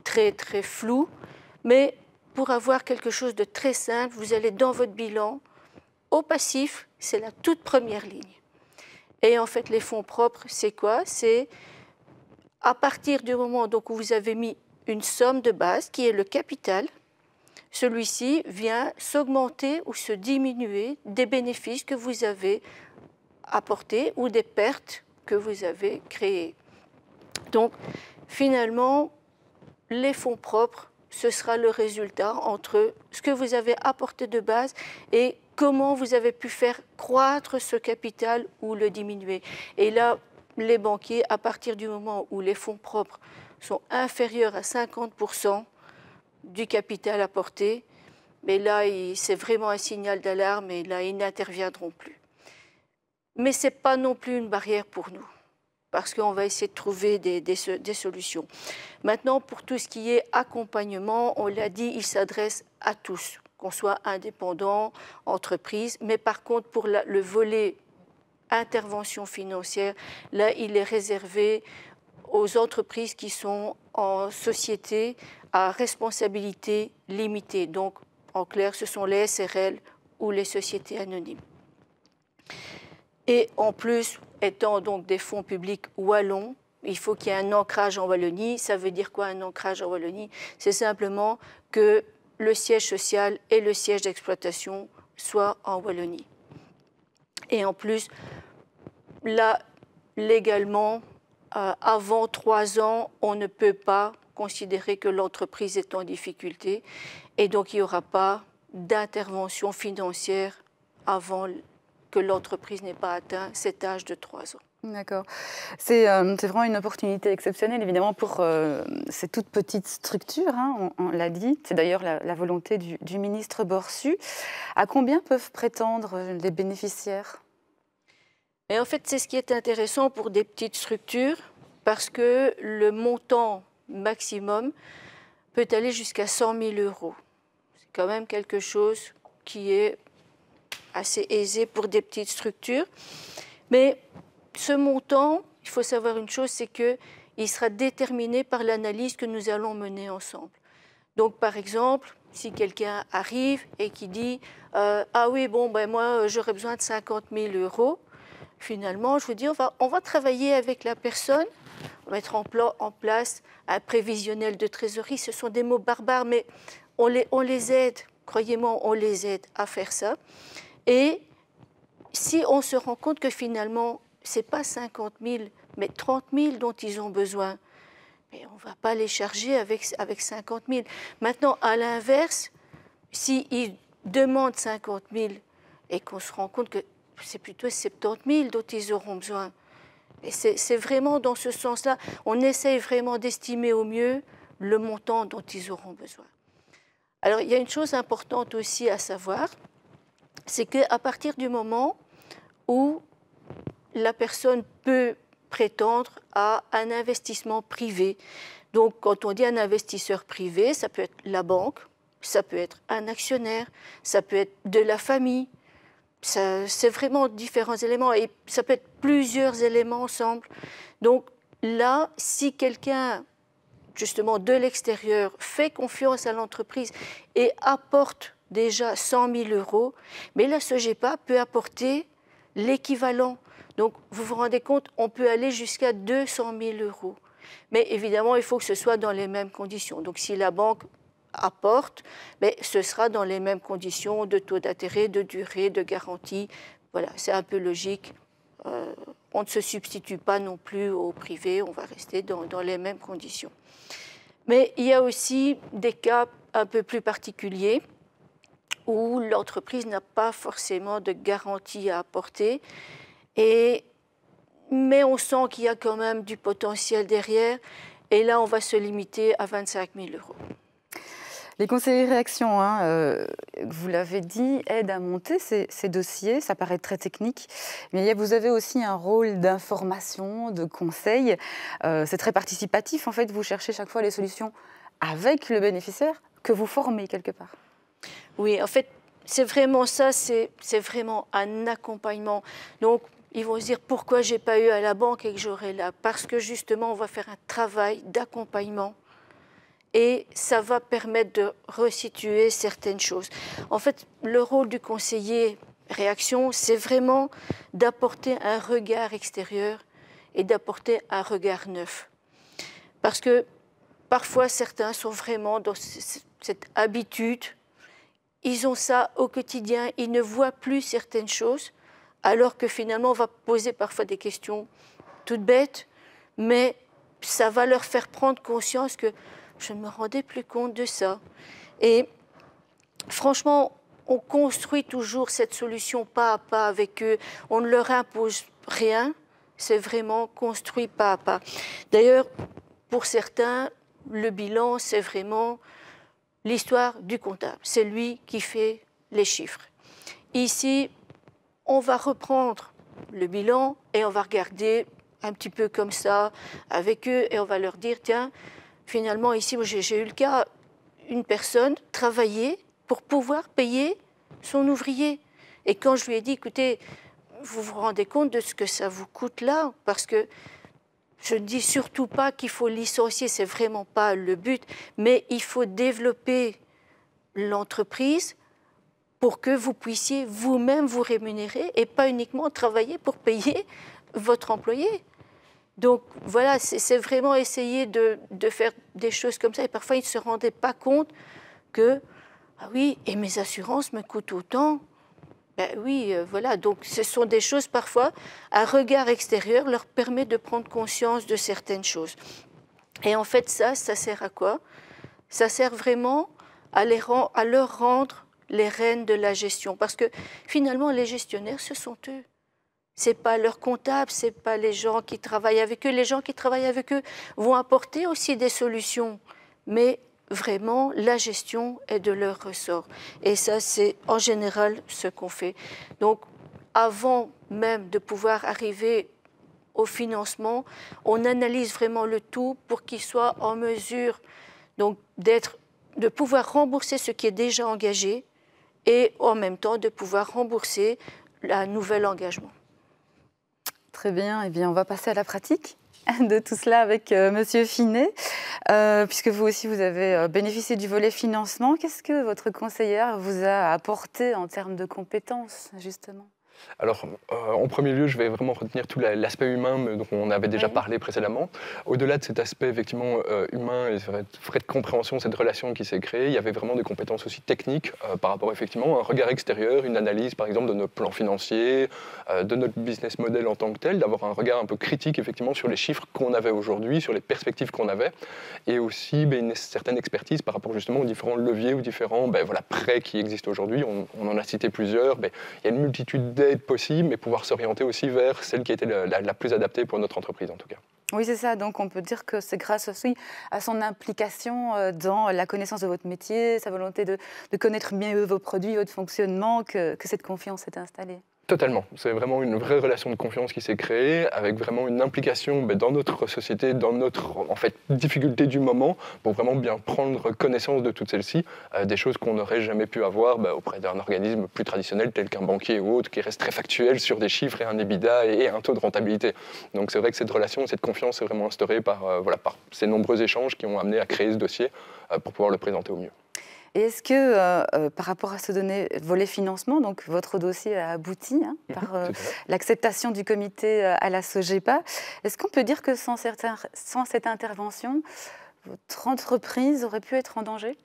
très très flou, mais pour avoir quelque chose de très simple, vous allez dans votre bilan. Au passif, c'est la toute première ligne. Et en fait, les fonds propres, c'est quoi? C'est à partir du moment donc, où vous avez mis une somme de base, qui est le capital, celui-ci vient s'augmenter ou se diminuer des bénéfices que vous avez apportés ou des pertes que vous avez créées. Donc, finalement, les fonds propres, ce sera le résultat entre ce que vous avez apporté de base et comment vous avez pu faire croître ce capital ou le diminuer. Et là, les banquiers, à partir du moment où les fonds propres sont inférieurs à 50% du capital apporté, mais là, c'est vraiment un signal d'alarme et là, ils n'interviendront plus. Mais ce n'est pas non plus une barrière pour nous, parce qu'on va essayer de trouver des solutions. Maintenant, pour tout ce qui est accompagnement, on l'a dit, il s'adresse à tous, qu'on soit indépendant, entreprise, mais par contre, pour le volet intervention financière, là, il est réservé aux entreprises qui sont en société à responsabilité limitée. Donc, en clair, ce sont les SRL ou les sociétés anonymes. Et en plus, étant donc des fonds publics wallons, il faut qu'il y ait un ancrage en Wallonie. Ça veut dire quoi un ancrage en Wallonie? C'est simplement que le siège social et le siège d'exploitation soient en Wallonie. Et en plus, là, légalement, avant 3 ans, on ne peut pas considérer que l'entreprise est en difficulté et donc il n'y aura pas d'intervention financière avant que l'entreprise n'ait pas atteint cet âge de 3 ans. D'accord. C'est vraiment une opportunité exceptionnelle, évidemment, pour ces toutes petites structures, hein, on l'a dit. C'est d'ailleurs la volonté du ministre Borsu. À combien peuvent prétendre les bénéficiaires? Et en fait, c'est ce qui est intéressant pour des petites structures, parce que le montant maximum peut aller jusqu'à 100 000 €. C'est quand même quelque chose qui est assez aisé pour des petites structures. Mais ce montant, il faut savoir une chose, c'est qu'il sera déterminé par l'analyse que nous allons mener ensemble. Donc, par exemple, si quelqu'un arrive et qui dit « Ah oui, bon, ben moi, j'aurais besoin de 50 000 €, finalement, je vous dis, on va travailler avec la personne, mettre en place un prévisionnel de trésorerie. Ce sont des mots barbares, mais on les aide, croyez-moi, on les aide à faire ça. Et si on se rend compte que finalement, ce n'est pas 50 000, mais 30 000 dont ils ont besoin, mais on ne va pas les charger avec 50 000. Maintenant, à l'inverse, s'ils demandent 50 000 et qu'on se rend compte que c'est plutôt 70 000 dont ils auront besoin, et c'est vraiment dans ce sens-là, on essaye vraiment d'estimer au mieux le montant dont ils auront besoin. Alors, il y a une chose importante aussi à savoir, c'est qu'à partir du moment où la personne peut prétendre à un investissement privé, donc quand on dit un investisseur privé, ça peut être la banque, ça peut être un actionnaire, ça peut être de la famille, c'est vraiment différents éléments et ça peut être plusieurs éléments ensemble. Donc là, si quelqu'un, justement de l'extérieur, fait confiance à l'entreprise et apporte déjà 100 000 €, mais la SOGEPA peut apporter l'équivalent. Donc vous vous rendez compte, on peut aller jusqu'à 200 000 €. Mais évidemment, il faut que ce soit dans les mêmes conditions. Donc si la banque apporte, mais ce sera dans les mêmes conditions de taux d'intérêt, de durée, de garantie. Voilà, c'est un peu logique. On ne se substitue pas non plus au privé, on va rester dans les mêmes conditions. Mais il y a aussi des cas un peu plus particuliers où l'entreprise n'a pas forcément de garantie à apporter, mais on sent qu'il y a quand même du potentiel derrière, et là on va se limiter à 25 000 €. Les conseillers réaction, vous l'avez dit, aident à monter ces dossiers. Ça paraît très technique, mais vous avez aussi un rôle d'information, de conseil. C'est très participatif. En fait, vous cherchez chaque fois les solutions avec le bénéficiaire que vous formez quelque part. Oui, en fait, c'est vraiment ça. C'est vraiment un accompagnement. Donc, ils vont se dire pourquoi je n'ai pas eu à la banque et que j'aurai là. Parce que justement, on va faire un travail d'accompagnement. Et ça va permettre de resituer certaines choses. En fait, le rôle du conseiller réaction, c'est vraiment d'apporter un regard extérieur et d'apporter un regard neuf. Parce que parfois, certains sont vraiment dans cette habitude. Ils ont ça au quotidien, ils ne voient plus certaines choses, alors que finalement, on va poser parfois des questions toutes bêtes, mais ça va leur faire prendre conscience que je ne me rendais plus compte de ça. Et franchement, on construit toujours cette solution pas à pas avec eux. On ne leur impose rien, c'est vraiment construit pas à pas. D'ailleurs, pour certains, le bilan, c'est vraiment l'histoire du comptable. C'est lui qui fait les chiffres. Ici, on va reprendre le bilan et on va regarder un petit peu comme ça avec eux et on va leur dire, tiens, finalement, ici, j'ai eu le cas, une personne travaillait pour pouvoir payer son ouvrier. Et quand je lui ai dit, écoutez, vous vous rendez compte de ce que ça vous coûte là? Parce que je ne dis surtout pas qu'il faut licencier, c'est vraiment pas le but, mais il faut développer l'entreprise pour que vous puissiez vous-même vous rémunérer et pas uniquement travailler pour payer votre employé. Donc voilà, c'est vraiment essayer de faire des choses comme ça. Et parfois, ils ne se rendaient pas compte que, ah oui, et mes assurances me coûtent autant. Ben oui, voilà. Donc ce sont des choses, parfois, un regard extérieur leur permet de prendre conscience de certaines choses. Et en fait, ça sert à quoi? Ça sert vraiment à leur rendre les rênes de la gestion. Parce que finalement, les gestionnaires, ce sont eux. Ce n'est pas leurs comptables, ce n'est pas les gens qui travaillent avec eux. Les gens qui travaillent avec eux vont apporter aussi des solutions. Mais vraiment, la gestion est de leur ressort. Et ça, c'est en général ce qu'on fait. Donc, avant même de pouvoir arriver au financement, on analyse vraiment le tout pour qu'ils soient en mesure donc, de pouvoir rembourser ce qui est déjà engagé et en même temps de pouvoir rembourser un nouvel engagement. Très bien, eh bien, on va passer à la pratique de tout cela avec Monsieur Finet. Puisque vous aussi, vous avez bénéficié du volet financement, qu'est-ce que votre conseillère vous a apporté en termes de compétences, justement? Alors, en premier lieu, je vais vraiment retenir tout l'aspect humain dont on avait déjà parlé précédemment. Au-delà de cet aspect effectivement humain et vrai de compréhension, cette relation qui s'est créée, il y avait vraiment des compétences aussi techniques par rapport effectivement à un regard extérieur, une analyse par exemple de nos plans financiers, de notre business model en tant que tel, d'avoir un regard un peu critique effectivement sur les chiffres qu'on avait aujourd'hui, sur les perspectives qu'on avait, et aussi une certaine expertise par rapport justement aux différents leviers, aux différents prêts qui existent aujourd'hui. On en a cité plusieurs. Il y a une multitude d'aides possible, mais pouvoir s'orienter aussi vers celle qui était la plus adaptée pour notre entreprise en tout cas. Oui, c'est ça. Donc, on peut dire que c'est grâce aussi à son implication dans la connaissance de votre métier, sa volonté de connaître mieux vos produits, votre fonctionnement, que cette confiance s'est installée. Totalement. C'est vraiment une vraie relation de confiance qui s'est créée, avec vraiment une implication dans notre société, dans notre difficulté du moment, pour vraiment bien prendre connaissance de toutes celles-ci, des choses qu'on n'aurait jamais pu avoir auprès d'un organisme plus traditionnel tel qu'un banquier ou autre, qui reste très factuel sur des chiffres et un EBITDA et un taux de rentabilité. Donc c'est vrai que cette relation, cette confiance est vraiment instaurée par ces nombreux échanges qui ont amené à créer ce dossier pour pouvoir le présenter au mieux. Et est-ce que, par rapport à ce volet financement, donc votre dossier a abouti par l'acceptation du comité à la SOGEPA, est-ce qu'on peut dire que sans cette intervention, votre entreprise aurait pu être en danger ?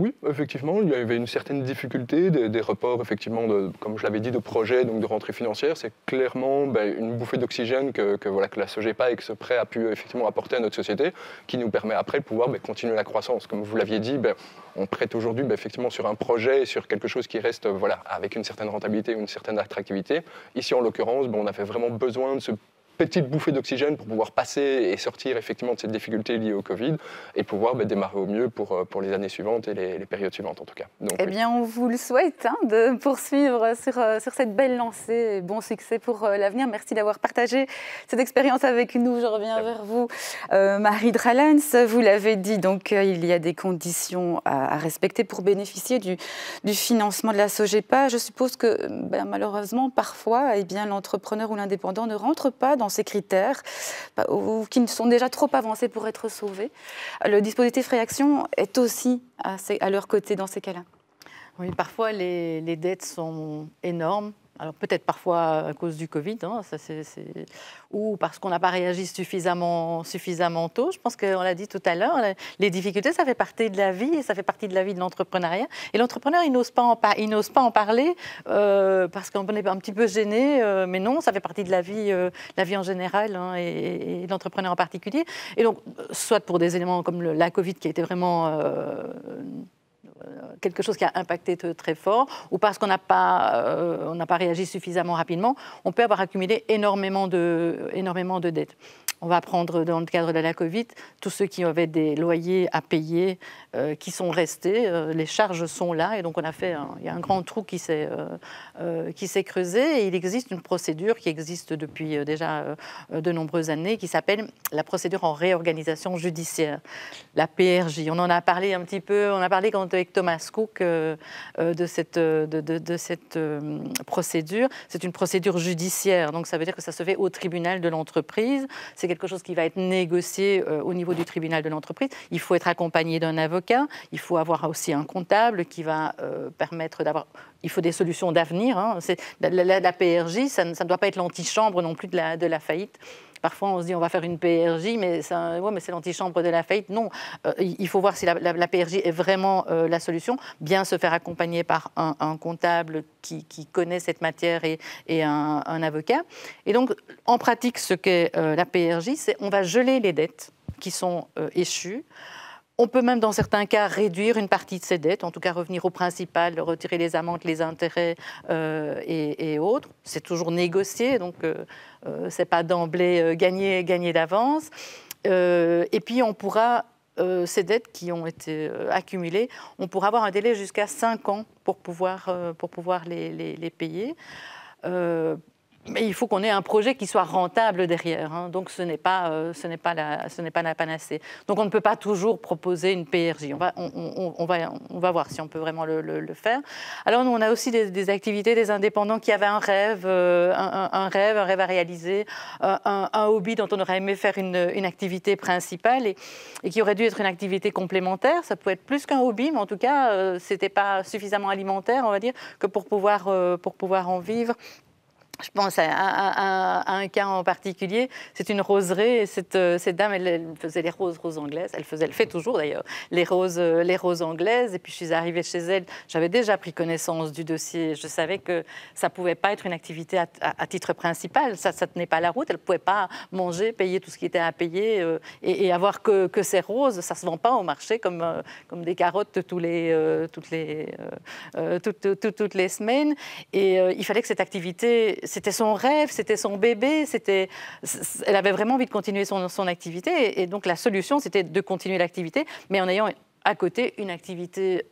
Oui, effectivement, il y avait une certaine difficulté, des reports, effectivement, comme je l'avais dit, de projets, donc de rentrée financière. C'est clairement une bouffée d'oxygène que la SOGEPA et que ce prêt a pu effectivement apporter à notre société, qui nous permet après de pouvoir continuer la croissance. Comme vous l'aviez dit, on prête aujourd'hui effectivement sur un projet, sur quelque chose qui reste avec une certaine rentabilité, une certaine attractivité. Ici, en l'occurrence, on avait vraiment besoin de ce petite bouffée d'oxygène pour pouvoir passer et sortir effectivement de cette difficulté liée au Covid et pouvoir démarrer au mieux pour les années suivantes et les périodes suivantes en tout cas. Donc, bien, on vous le souhaite de poursuivre sur cette belle lancée et bon succès pour l'avenir. Merci d'avoir partagé cette expérience avec nous. Je reviens vers vous, Marie Dralens. Vous l'avez dit, donc il y a des conditions à respecter pour bénéficier du financement de la SOGEPA. Je suppose que malheureusement, parfois, l'entrepreneur ou l'indépendant ne rentre pas dans ces critères ou qui sont déjà trop avancés pour être sauvés. Le dispositif Réaction est aussi à leur côté dans ces cas-là. Oui, parfois les dettes sont énormes. Alors peut-être parfois à cause du Covid, ou parce qu'on n'a pas réagi suffisamment tôt. Je pense qu'on l'a dit tout à l'heure, les difficultés, ça fait partie de la vie et ça fait partie de la vie de l'entrepreneuriat. Et l'entrepreneur, il n'ose pas en parler parce qu'on est un petit peu gêné, mais non, ça fait partie de la vie en général et de l'entrepreneur en particulier. Et donc, soit pour des éléments comme la Covid qui a été vraiment quelque chose qui a impacté très fort, ou parce qu'on n'a pas réagi suffisamment rapidement, on peut avoir accumulé énormément de dettes. On va prendre dans le cadre de la Covid tous ceux qui avaient des loyers à payer qui sont restés, les charges sont là et donc il y a un grand trou qui s'est creusé et il existe une procédure qui existe depuis déjà de nombreuses années qui s'appelle la procédure en réorganisation judiciaire, la PRJ. On en a parlé un petit peu, on a parlé avec Thomas Cook de cette procédure. C'est une procédure judiciaire, donc ça veut dire que ça se fait au tribunal de l'entreprise. C'est quelque chose qui va être négocié au niveau du tribunal de l'entreprise. Il faut être accompagné d'un avocat, il faut avoir aussi un comptable qui va permettre d'avoir... Il faut des solutions d'avenir. La PRJ, ça ne doit pas être l'antichambre non plus de la faillite. Parfois, on se dit on va faire une PRJ, mais c'est l'antichambre de la faillite. Non, il faut voir si la PRJ est vraiment la solution. Bien se faire accompagner par un comptable qui connaît cette matière et un avocat. Et donc, en pratique, ce qu'est la PRJ, c'est on va geler les dettes qui sont échues. On peut même, dans certains cas, réduire une partie de ces dettes, en tout cas revenir au principal, retirer les amendes, les intérêts et autres. C'est toujours négocié, donc ce n'est pas d'emblée gagné d'avance. Et puis, on pourra, ces dettes qui ont été accumulées, on pourra avoir un délai jusqu'à 5 ans pour pouvoir les payer. Mais il faut qu'on ait un projet qui soit rentable derrière, donc ce n'est pas la panacée. Donc on ne peut pas toujours proposer une PRJ. On va voir si on peut vraiment le faire. Alors nous on a aussi des activités, des indépendants qui avaient un rêve à réaliser, un hobby dont on aurait aimé faire une activité principale et qui aurait dû être une activité complémentaire. Ça peut être plus qu'un hobby, mais en tout cas c'était pas suffisamment alimentaire, on va dire, que pour pouvoir en vivre. Je pense à un cas en particulier, c'est une roseraie, et cette dame, elle faisait les roses anglaises, elle fait toujours d'ailleurs les roses anglaises, et puis je suis arrivée chez elle, j'avais déjà pris connaissance du dossier, je savais que ça ne pouvait pas être une activité à titre principal, ça ne tenait pas la route, elle ne pouvait pas manger, payer tout ce qui était à payer, et avoir que ces roses, ça ne se vend pas au marché comme des carottes toutes les semaines, et il fallait que cette activité, c'était son rêve, c'était son bébé, elle avait vraiment envie de continuer son activité. Et donc la solution, c'était de continuer l'activité, mais en ayant à côté une activité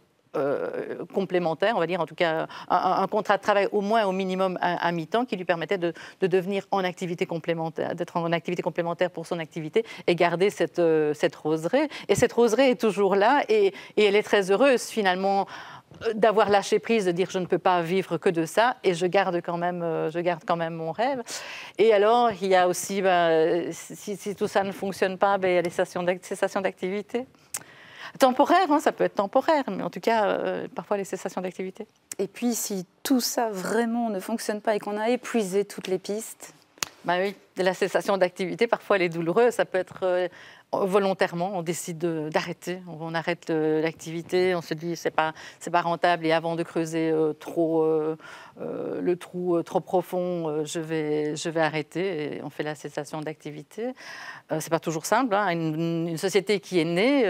complémentaire, on va dire en tout cas un contrat de travail au moins au minimum à mi-temps qui lui permettait de devenir en activité complémentaire, d'être en activité complémentaire pour son activité et garder cette roseraie. Et cette roseraie est toujours là et elle est très heureuse finalement d'avoir lâché prise, de dire je ne peux pas vivre que de ça et je garde quand même mon rêve. Et alors il y a aussi, si tout ça ne fonctionne pas, il y a les cessations d'activité. Temporaire, hein, ça peut être temporaire, mais en tout cas, parfois les cessations d'activité. Et puis, si tout ça vraiment ne fonctionne pas et qu'on a épuisé toutes les pistes? Oui, la cessation d'activité, parfois elle est douloureuse, ça peut être volontairement, on décide d'arrêter, on arrête l'activité, on se dit c'est pas rentable et avant de creuser le trou trop profond, je vais arrêter et on fait la cessation d'activité. C'est pas toujours simple, hein. Une société qui est née,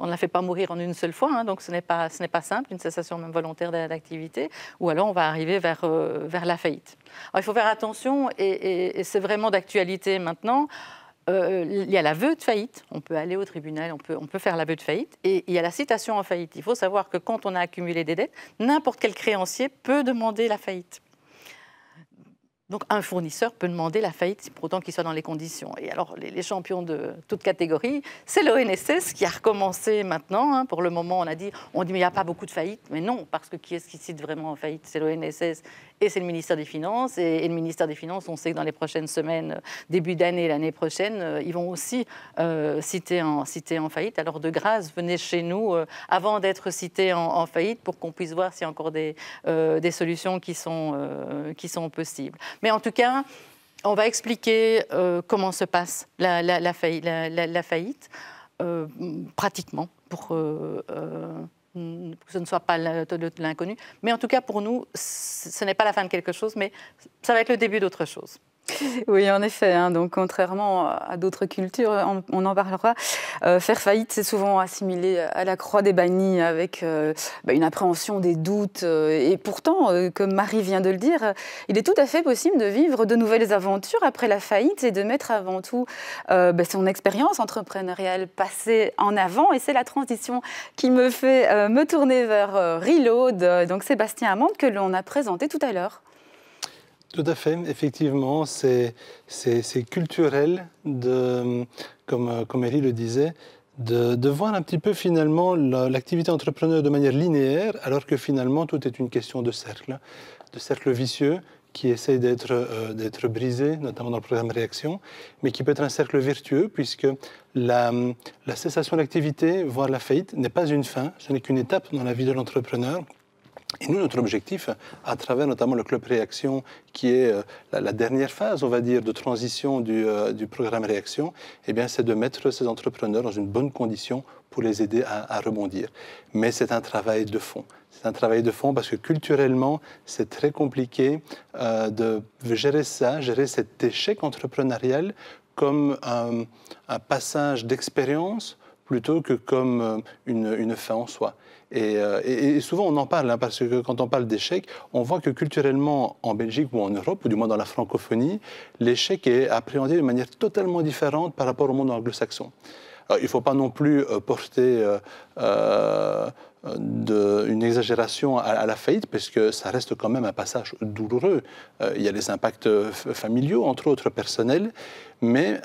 on ne la fait pas mourir en une seule fois, hein, donc ce n'est pas simple, une cessation même volontaire d'activité, ou alors on va arriver vers la faillite. Alors, il faut faire attention et c'est vraiment d'actualité maintenant. Il y a l'aveu de faillite, on peut aller au tribunal, on peut faire l'aveu de faillite, et il y a la citation en faillite. Il faut savoir que quand on a accumulé des dettes, n'importe quel créancier peut demander la faillite. Donc un fournisseur peut demander la faillite pour autant qu'il soit dans les conditions. Et alors les champions de toute catégorie, c'est l'ONSS qui a recommencé maintenant. Hein. Pour le moment, on dit mais il n'y a pas beaucoup de faillites. Mais non, parce que qui est-ce qui cite vraiment en faillite? C'est l'ONSS et c'est le ministère des Finances. Et le ministère des Finances, on sait que dans les prochaines semaines, début d'année, l'année prochaine, ils vont aussi citer en faillite. Alors de grâce, venez chez nous avant d'être cités en faillite pour qu'on puisse voir s'il y a encore des solutions qui sont possibles. Mais en tout cas, on va expliquer comment se passe la faillite, pratiquement, pour que ce ne soit pas l'inconnu. Mais en tout cas, pour nous, ce n'est pas la fin de quelque chose, mais ça va être le début d'autre chose. Oui, en effet. Hein, donc, contrairement à d'autres cultures, on en parlera. Faire faillite, c'est souvent assimilé à la croix des bannis avec une appréhension des doutes. Et pourtant, comme Marie vient de le dire, il est tout à fait possible de vivre de nouvelles aventures après la faillite et de mettre avant tout son expérience entrepreneuriale passée en avant. Et c'est la transition qui me fait me tourner vers Reload, donc Sébastien Amande, que l'on a présenté tout à l'heure. Tout à fait, effectivement, c'est culturel, comme Elie le disait, de voir un petit peu finalement l'activité entrepreneur de manière linéaire, alors que finalement tout est une question de cercle vicieux qui essaye d'être brisé, notamment dans le programme Réaction, mais qui peut être un cercle vertueux, puisque la cessation d'activité, voire la faillite, n'est pas une fin, ce n'est qu'une étape dans la vie de l'entrepreneur. Et nous, notre objectif, à travers notamment le Club Réaction, qui est la dernière phase, on va dire, de transition du programme Réaction, eh bien, c'est de mettre ces entrepreneurs dans une bonne condition pour les aider à rebondir. Mais c'est un travail de fond. C'est un travail de fond parce que culturellement, c'est très compliqué de gérer cet échec entrepreneurial comme un passage d'expérience plutôt que comme une fin en soi. Et souvent, on en parle, hein, parce que quand on parle d'échec, on voit que culturellement, en Belgique ou en Europe, ou du moins dans la francophonie, l'échec est appréhendé de manière totalement différente par rapport au monde anglo-saxon. Alors, il ne faut pas non plus porter une exagération à la faillite, parce que ça reste quand même un passage douloureux. Il y a les impacts familiaux, entre autres personnels, mais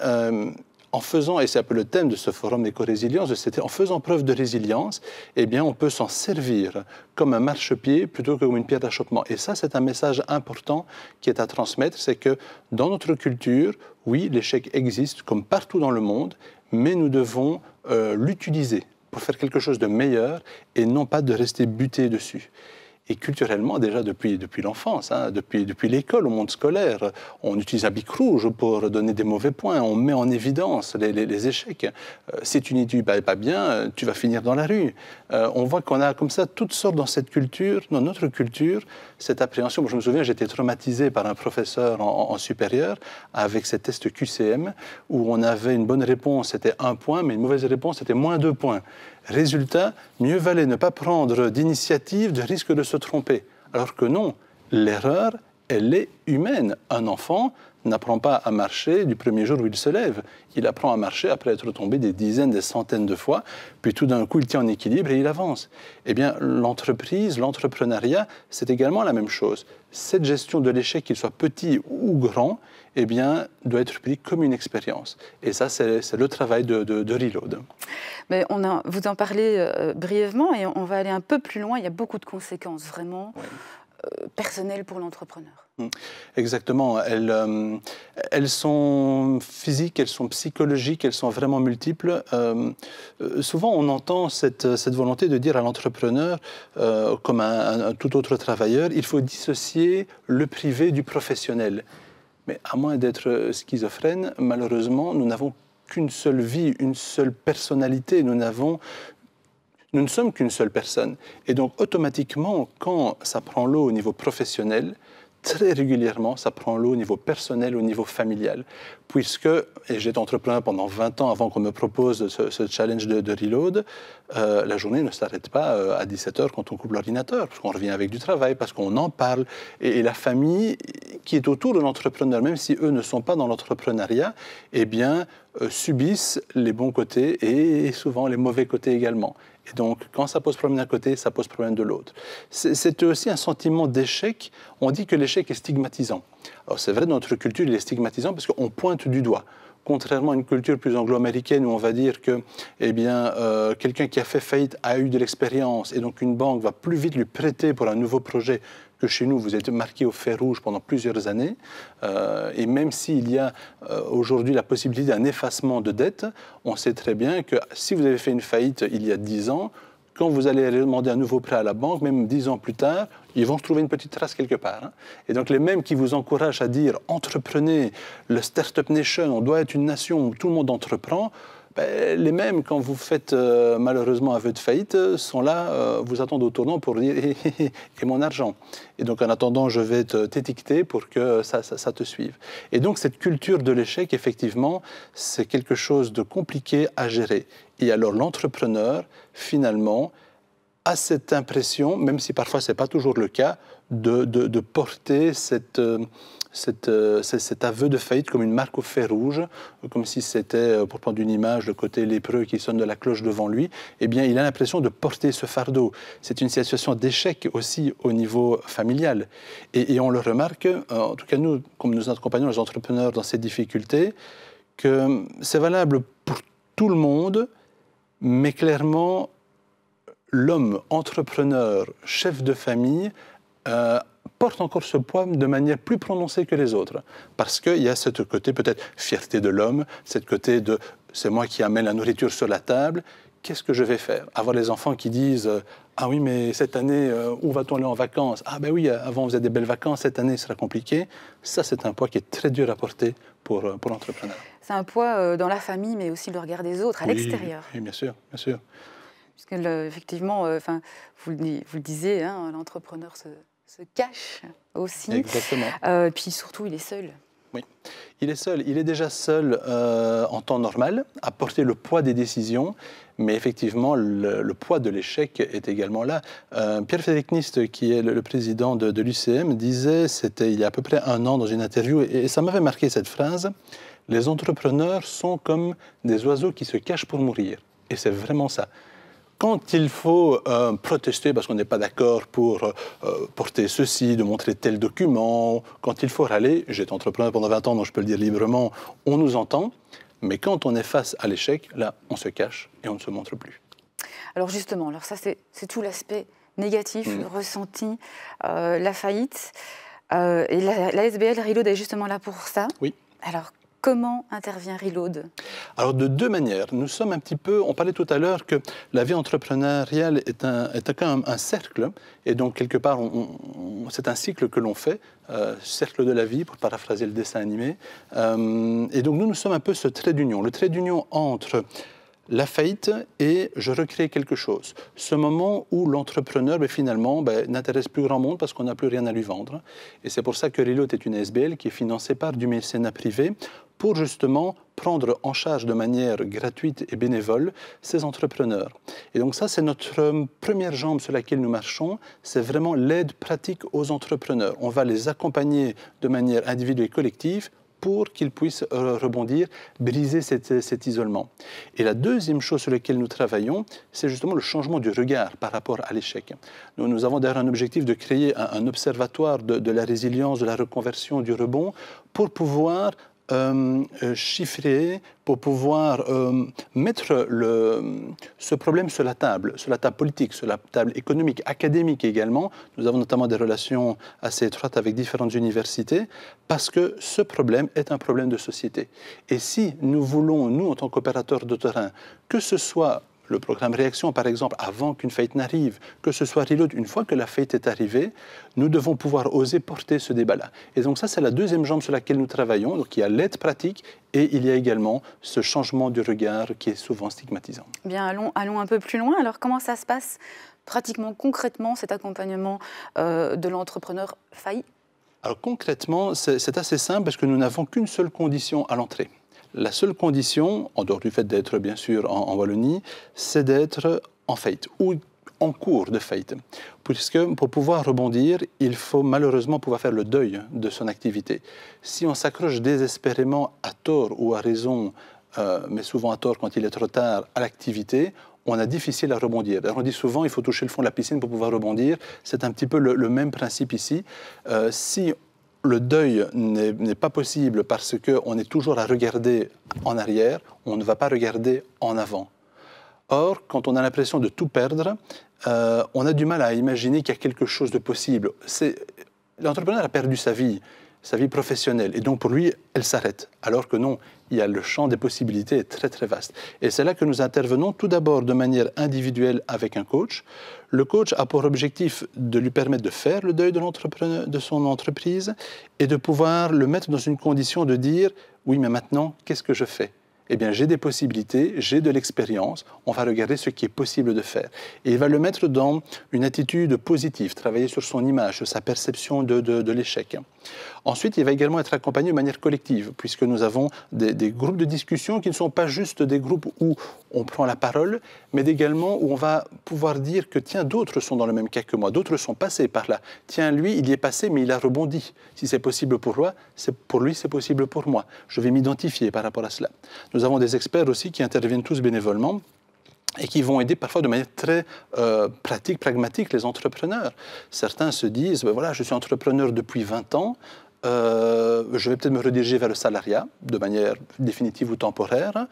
en faisant, et c'est un peu le thème de ce forum éco-résilience, en faisant preuve de résilience, eh bien, on peut s'en servir comme un marchepied plutôt que comme une pierre d'achoppement. Et ça, c'est un message important qui est à transmettre, c'est que dans notre culture, oui, l'échec existe comme partout dans le monde, mais nous devons l'utiliser pour faire quelque chose de meilleur et non pas de rester buté dessus. Et culturellement, déjà depuis l'enfance, hein, depuis l'école, au monde scolaire, on utilise un bic rouge pour donner des mauvais points, on met en évidence les échecs. Si tu n'étudies pas bien, tu vas finir dans la rue. On voit qu'on a comme ça toutes sortes dans cette culture, dans notre culture, cette appréhension. Moi, je me souviens, j'étais traumatisé par un professeur en supérieur avec ces tests QCM où on avait une bonne réponse, c'était 1 point, mais une mauvaise réponse, c'était moins 2 points. Résultat, mieux valait ne pas prendre d'initiative de risque de se tromper. Alors que non, l'erreur, elle est humaine. Un enfant n'apprend pas à marcher du premier jour où il se lève. Il apprend à marcher après être tombé des dizaines, des centaines de fois, puis tout d'un coup, il tient en équilibre et il avance. Eh bien, l'entreprise, l'entrepreneuriat, c'est également la même chose. Cette gestion de l'échec, qu'il soit petit ou grand, eh bien, doit être pris comme une expérience. Et ça, c'est le travail de Reload. Mais vous en parlez brièvement et on va aller un peu plus loin. Il y a beaucoup de conséquences vraiment personnelles pour l'entrepreneur. Exactement. Elles sont physiques, elles sont psychologiques, elles sont vraiment multiples. Souvent, on entend cette volonté de dire à l'entrepreneur, comme un tout autre travailleur, il faut dissocier le privé du professionnel. Mais à moins d'être schizophrène, malheureusement, nous n'avons qu'une seule vie, une seule personnalité. Nous ne sommes qu'une seule personne. Et donc, automatiquement, quand ça prend l'eau au niveau professionnel, très régulièrement, ça prend l'eau au niveau personnel, au niveau familial. Puisque, et j'étais entrepreneur pendant 20 ans avant qu'on me propose ce challenge de Reload, la journée ne s'arrête pas à 17h quand on coupe l'ordinateur, parce qu'on revient avec du travail, parce qu'on en parle. Et la famille qui est autour de l'entrepreneur, même si eux ne sont pas dans l'entrepreneuriat, eh bien, subissent les bons côtés et souvent les mauvais côtés également. Et donc, quand ça pose problème d'un côté, ça pose problème de l'autre. C'est aussi un sentiment d'échec. On dit que l'échec est stigmatisant. Alors, c'est vrai, dans notre culture, il est stigmatisant parce qu'on pointe du doigt. Contrairement à une culture plus anglo-américaine où on va dire que quelqu'un qui a fait faillite a eu de l'expérience et donc une banque va plus vite lui prêter pour un nouveau projet que chez nous, vous êtes marqué au fer rouge pendant plusieurs années. Et même s'il y a aujourd'hui la possibilité d'un effacement de dette, on sait très bien que si vous avez fait une faillite il y a 10 ans, quand vous allez demander un nouveau prêt à la banque, même 10 ans plus tard, ils vont se trouver une petite trace quelque part. Hein. Et donc les mêmes qui vous encouragent à dire « entreprenez, le Startup Nation, on doit être une nation où tout le monde entreprend », les mêmes, quand vous faites malheureusement aveu de faillite, sont là, vous attendent au tournant pour dire « et mon argent ?» Et donc en attendant, je vais t'étiqueter pour que ça te suive. Et donc cette culture de l'échec, effectivement, c'est quelque chose de compliqué à gérer. Et alors l'entrepreneur, finalement, a cette impression, même si parfois ce n'est pas toujours le cas, de porter cet aveu de faillite comme une marque au fer rouge, comme si c'était, pour prendre une image, le côté lépreux qui sonne de la cloche devant lui. Eh bien, il a l'impression de porter ce fardeau. C'est une situation d'échec aussi au niveau familial. Et on le remarque, en tout cas nous, comme nous accompagnons les entrepreneurs dans ces difficultés, que c'est valable pour tout le monde, mais clairement, l'homme entrepreneur, chef de famille, porte encore ce poids de manière plus prononcée que les autres. Parce qu'il y a ce côté peut-être fierté de l'homme, ce côté de « c'est moi qui amène la nourriture sur la table », qu'est-ce que je vais faire? Avoir les enfants qui disent « ah oui, mais cette année, où va-t-on aller en vacances? Ah ben oui, avant on faisait des belles vacances, cette année, ce sera compliqué ». Ça, c'est un poids qui est très dur à porter pour l'entrepreneur. C'est un poids dans la famille, mais aussi le regard des autres, à l'extérieur. Oui, bien sûr, bien sûr. Puisque, effectivement, vous le disiez, hein, l'entrepreneur se cache aussi. Exactement. Puis surtout, il est seul. Oui, il est seul. Il est déjà seul en temps normal, à porter le poids des décisions, mais effectivement, le poids de l'échec est également là. Pierre-Frédéric Nist, qui est le président de l'UCM, disait, c'était il y a à peu près 1 an dans une interview, et ça m'avait marqué cette phrase, « Les entrepreneurs sont comme des oiseaux qui se cachent pour mourir ». Et c'est vraiment ça. Quand il faut protester parce qu'on n'est pas d'accord pour porter ceci, de montrer tel document, quand il faut râler, j'ai été entrepreneur pendant 20 ans, donc je peux le dire librement, on nous entend, mais quand on est face à l'échec, là, on se cache et on ne se montre plus. Alors justement, ça c'est tout l'aspect négatif, le ressenti, la faillite. Et la SBL Reload est justement là pour ça. Oui. Alors, Comment intervient Reload? Alors de deux manières. Nous sommes un petit peu, on parlait tout à l'heure que la vie entrepreneuriale est quand même un cercle, et donc quelque part c'est un cycle que l'on fait, cercle de la vie pour paraphraser le dessin animé. Et donc nous sommes un peu ce trait d'union, le trait d'union entre la faillite et je recrée quelque chose. Ce moment où l'entrepreneur, finalement, n'intéresse plus grand monde parce qu'on n'a plus rien à lui vendre. Et c'est pour ça que Reload est une SBL qui est financée par du mécénat privé pour justement prendre en charge de manière gratuite et bénévole ces entrepreneurs. Et donc ça, c'est notre première jambe sur laquelle nous marchons, c'est vraiment l'aide pratique aux entrepreneurs. On va les accompagner de manière individuelle et collective pour qu'ils puissent rebondir, briser cet isolement. Et la deuxième chose sur laquelle nous travaillons, c'est justement le changement du regard par rapport à l'échec. Nous avons d'ailleurs un objectif de créer un observatoire de la résilience, de la reconversion, du rebond, pour pouvoir chiffrer, pour pouvoir mettre ce problème sur la table politique, sur la table économique, académique également. Nous avons notamment des relations assez étroites avec différentes universités parce que ce problème est un problème de société. Et si nous voulons, nous, en tant qu'opérateurs de terrain, que ce soit le programme Réaction, par exemple, avant qu'une faillite n'arrive, que ce soit Reload, une fois que la faillite est arrivée, nous devons pouvoir oser porter ce débat-là. Et donc ça, c'est la deuxième jambe sur laquelle nous travaillons. Donc il y a l'aide pratique et il y a également ce changement du regard qui est souvent stigmatisant. Bien, allons un peu plus loin. Alors, comment ça se passe pratiquement, concrètement, cet accompagnement de l'entrepreneur failli? Alors concrètement, c'est assez simple parce que nous n'avons qu'une seule condition à l'entrée. La seule condition, en dehors du fait d'être bien sûr en Wallonie, c'est d'être en faillite ou en cours de faillite. Puisque pour pouvoir rebondir, il faut malheureusement pouvoir faire le deuil de son activité. Si on s'accroche désespérément à tort ou à raison, mais souvent à tort quand il est trop tard, à l'activité, on a difficile à rebondir. On dit souvent il faut toucher le fond de la piscine pour pouvoir rebondir. C'est un petit peu le même principe ici. Si le deuil n'est pas possible parce qu'on est toujours à regarder en arrière, on ne va pas regarder en avant. Or, quand on a l'impression de tout perdre, on a du mal à imaginer qu'il y a quelque chose de possible. L'entrepreneur a perdu sa vie professionnelle, et donc pour lui, elle s'arrête. Alors que non, le champ des possibilités est très très vaste. Et c'est là que nous intervenons tout d'abord de manière individuelle avec un coach. Le coach a pour objectif de lui permettre de faire le deuil de son entreprise et de pouvoir le mettre dans une condition de dire « oui, mais maintenant, qu'est-ce que je fais ?» Eh bien, j'ai des possibilités, j'ai de l'expérience, on va regarder ce qui est possible de faire. Et il va le mettre dans une attitude positive, travailler sur son image, sur sa perception de l'échec. Ensuite, il va également être accompagné de manière collective, puisque nous avons des groupes de discussion qui ne sont pas juste des groupes où on prend la parole, mais également où on va pouvoir dire que, tiens, d'autres sont dans le même cas que moi, d'autres sont passés par là. Tiens, lui, il y est passé, mais il a rebondi. Si c'est possible pour lui, c'est possible pour moi. Je vais m'identifier par rapport à cela. Nous avons des experts aussi qui interviennent tous bénévolement et qui vont aider parfois de manière très pratique, pragmatique, les entrepreneurs. Certains se disent, voilà, je suis entrepreneur depuis 20 ans, je vais peut-être me rediriger vers le salariat de manière définitive ou temporaire.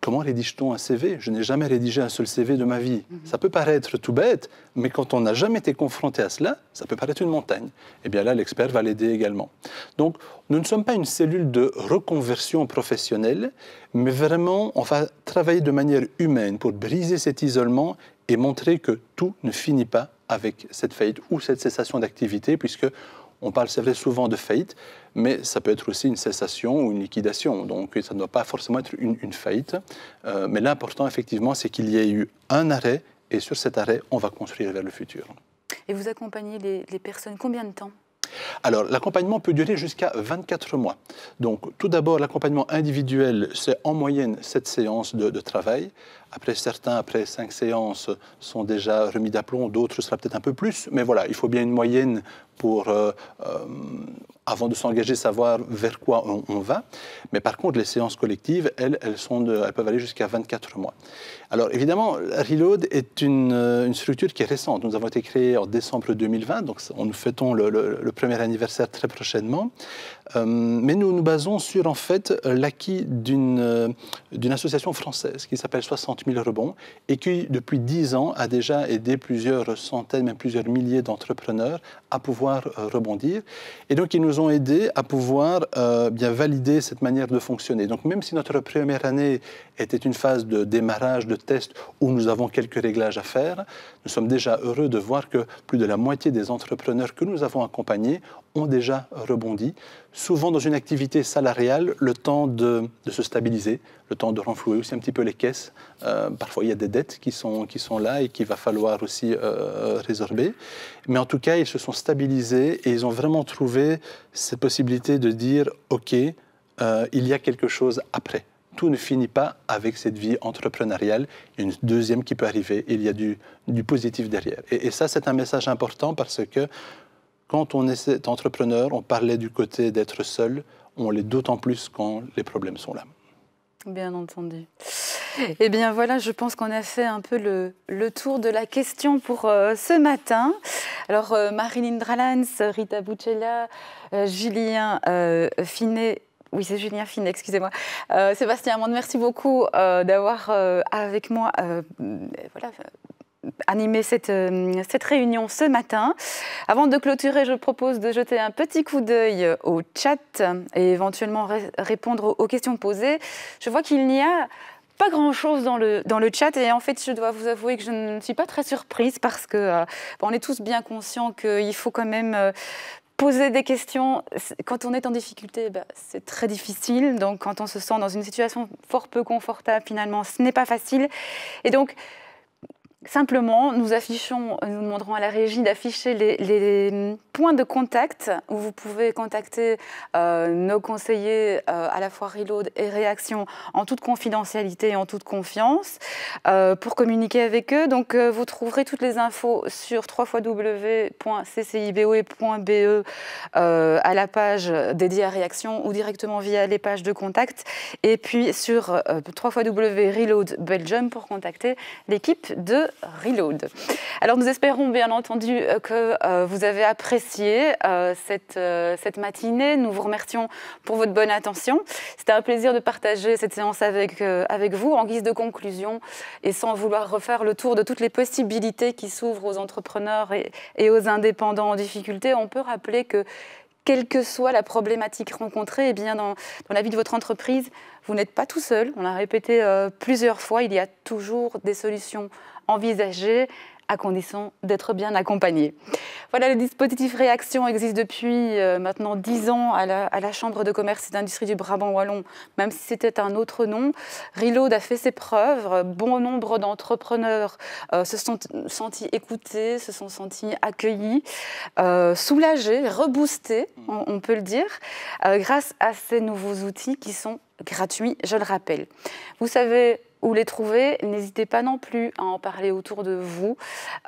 Comment rédige-t-on un CV? Je n'ai jamais rédigé un seul CV de ma vie. Ça peut paraître tout bête, mais quand on n'a jamais été confronté à cela, ça peut paraître une montagne. Et bien là, l'expert va l'aider également. Donc, nous ne sommes pas une cellule de reconversion professionnelle, mais vraiment, on va travailler de manière humaine pour briser cet isolement et montrer que tout ne finit pas avec cette faillite ou cette cessation d'activité, puisque on parle, c'est vrai, souvent de faillite, mais ça peut être aussi une cessation ou une liquidation. Donc, ça ne doit pas forcément être une faillite. Mais l'important, effectivement, c'est qu'il y ait eu un arrêt, et sur cet arrêt, on va construire vers le futur. Et vous accompagnez les personnes combien de temps? Alors, l'accompagnement peut durer jusqu'à 24 mois. Donc, tout d'abord, l'accompagnement individuel, c'est en moyenne 7 séances de travail. Après, certains, après 5 séances, sont déjà remis d'aplomb, d'autres sera peut-être un peu plus. Mais voilà, il faut bien une moyenne pour, avant de s'engager, savoir vers quoi on va. Mais par contre, les séances collectives, elles peuvent aller jusqu'à 24 mois. Alors, évidemment, Reload est une structure qui est récente. Nous avons été créés en décembre 2020, donc nous fêtons le premier anniversaire très prochainement. Mais nous nous basons sur, en fait, l'acquis d'une association française qui s'appelle 60 60 000 rebonds et qui, depuis 10 ans, a déjà aidé plusieurs centaines, même plusieurs milliers d'entrepreneurs à pouvoir rebondir. Et donc, ils nous ont aidés à pouvoir bien valider cette manière de fonctionner. Donc, même si notre première année était une phase de démarrage, de test, où nous avons quelques réglages à faire, nous sommes déjà heureux de voir que plus de la moitié des entrepreneurs que nous avons accompagnés ont déjà rebondi, souvent dans une activité salariale, le temps de se stabiliser, le temps de renflouer aussi un petit peu les caisses. Parfois, il y a des dettes qui sont là et qu'il va falloir aussi résorber. Mais en tout cas, ils se sont stabilisés et ils ont vraiment trouvé cette possibilité de dire « OK, il y a quelque chose après ». Tout ne finit pas avec cette vie entrepreneuriale. Il y a une deuxième qui peut arriver. Il y a du positif derrière. Et ça, c'est un message important parce que quand on est entrepreneur, on parlait du côté d'être seul, on l'est d'autant plus quand les problèmes sont là. Bien entendu. Eh bien voilà, je pense qu'on a fait un peu le tour de la question pour ce matin. Alors Marilyn Dralans, Rita Buccella, Julien Finet, oui, c'est Julien Finet, excusez-moi. Sébastien Amande, merci beaucoup d'avoir avec moi animé cette réunion ce matin. Avant de clôturer, je propose de jeter un petit coup d'œil au chat et éventuellement répondre aux questions posées. Je vois qu'il n'y a pas grand-chose dans le chat et en fait, je dois vous avouer que je ne suis pas très surprise parce que on est tous bien conscients qu'il faut quand même poser des questions. Quand on est en difficulté, c'est très difficile. Donc, quand on se sent dans une situation fort peu confortable, finalement, ce n'est pas facile. Et donc, simplement, nous demanderons à la régie d'afficher les points de contact où vous pouvez contacter nos conseillers à la fois Reload et Réaction en toute confidentialité et en toute confiance pour communiquer avec eux. Donc, vous trouverez toutes les infos sur www.cciboe.be à la page dédiée à Réaction ou directement via les pages de contact. Et puis sur www.reload Belgium pour contacter l'équipe de Reload. Alors nous espérons bien entendu que vous avez apprécié cette matinée. Nous vous remercions pour votre bonne attention. C'était un plaisir de partager cette séance avec vous en guise de conclusion et sans vouloir refaire le tour de toutes les possibilités qui s'ouvrent aux entrepreneurs et aux indépendants en difficulté. On peut rappeler que quelle que soit la problématique rencontrée, eh bien dans la vie de votre entreprise, vous n'êtes pas tout seul. On l'a répété plusieurs fois, il y a toujours des solutions envisagées à condition d'être bien accompagné. Voilà, le dispositif Réaction existe depuis maintenant 10 ans à la Chambre de commerce et d'industrie du Brabant Wallon, même si c'était un autre nom. Reload a fait ses preuves. Bon nombre d'entrepreneurs se sont sentis écoutés, se sont sentis accueillis, soulagés, reboostés, on peut le dire, grâce à ces nouveaux outils qui sont gratuits, je le rappelle. Vous savez où les trouver, n'hésitez pas non plus à en parler autour de vous.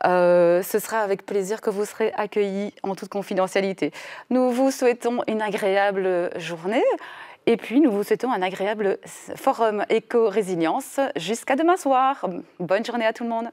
Ce sera avec plaisir que vous serez accueillis en toute confidentialité. Nous vous souhaitons une agréable journée et puis nous vous souhaitons un agréable forum éco-résilience jusqu'à demain soir. Bonne journée à tout le monde.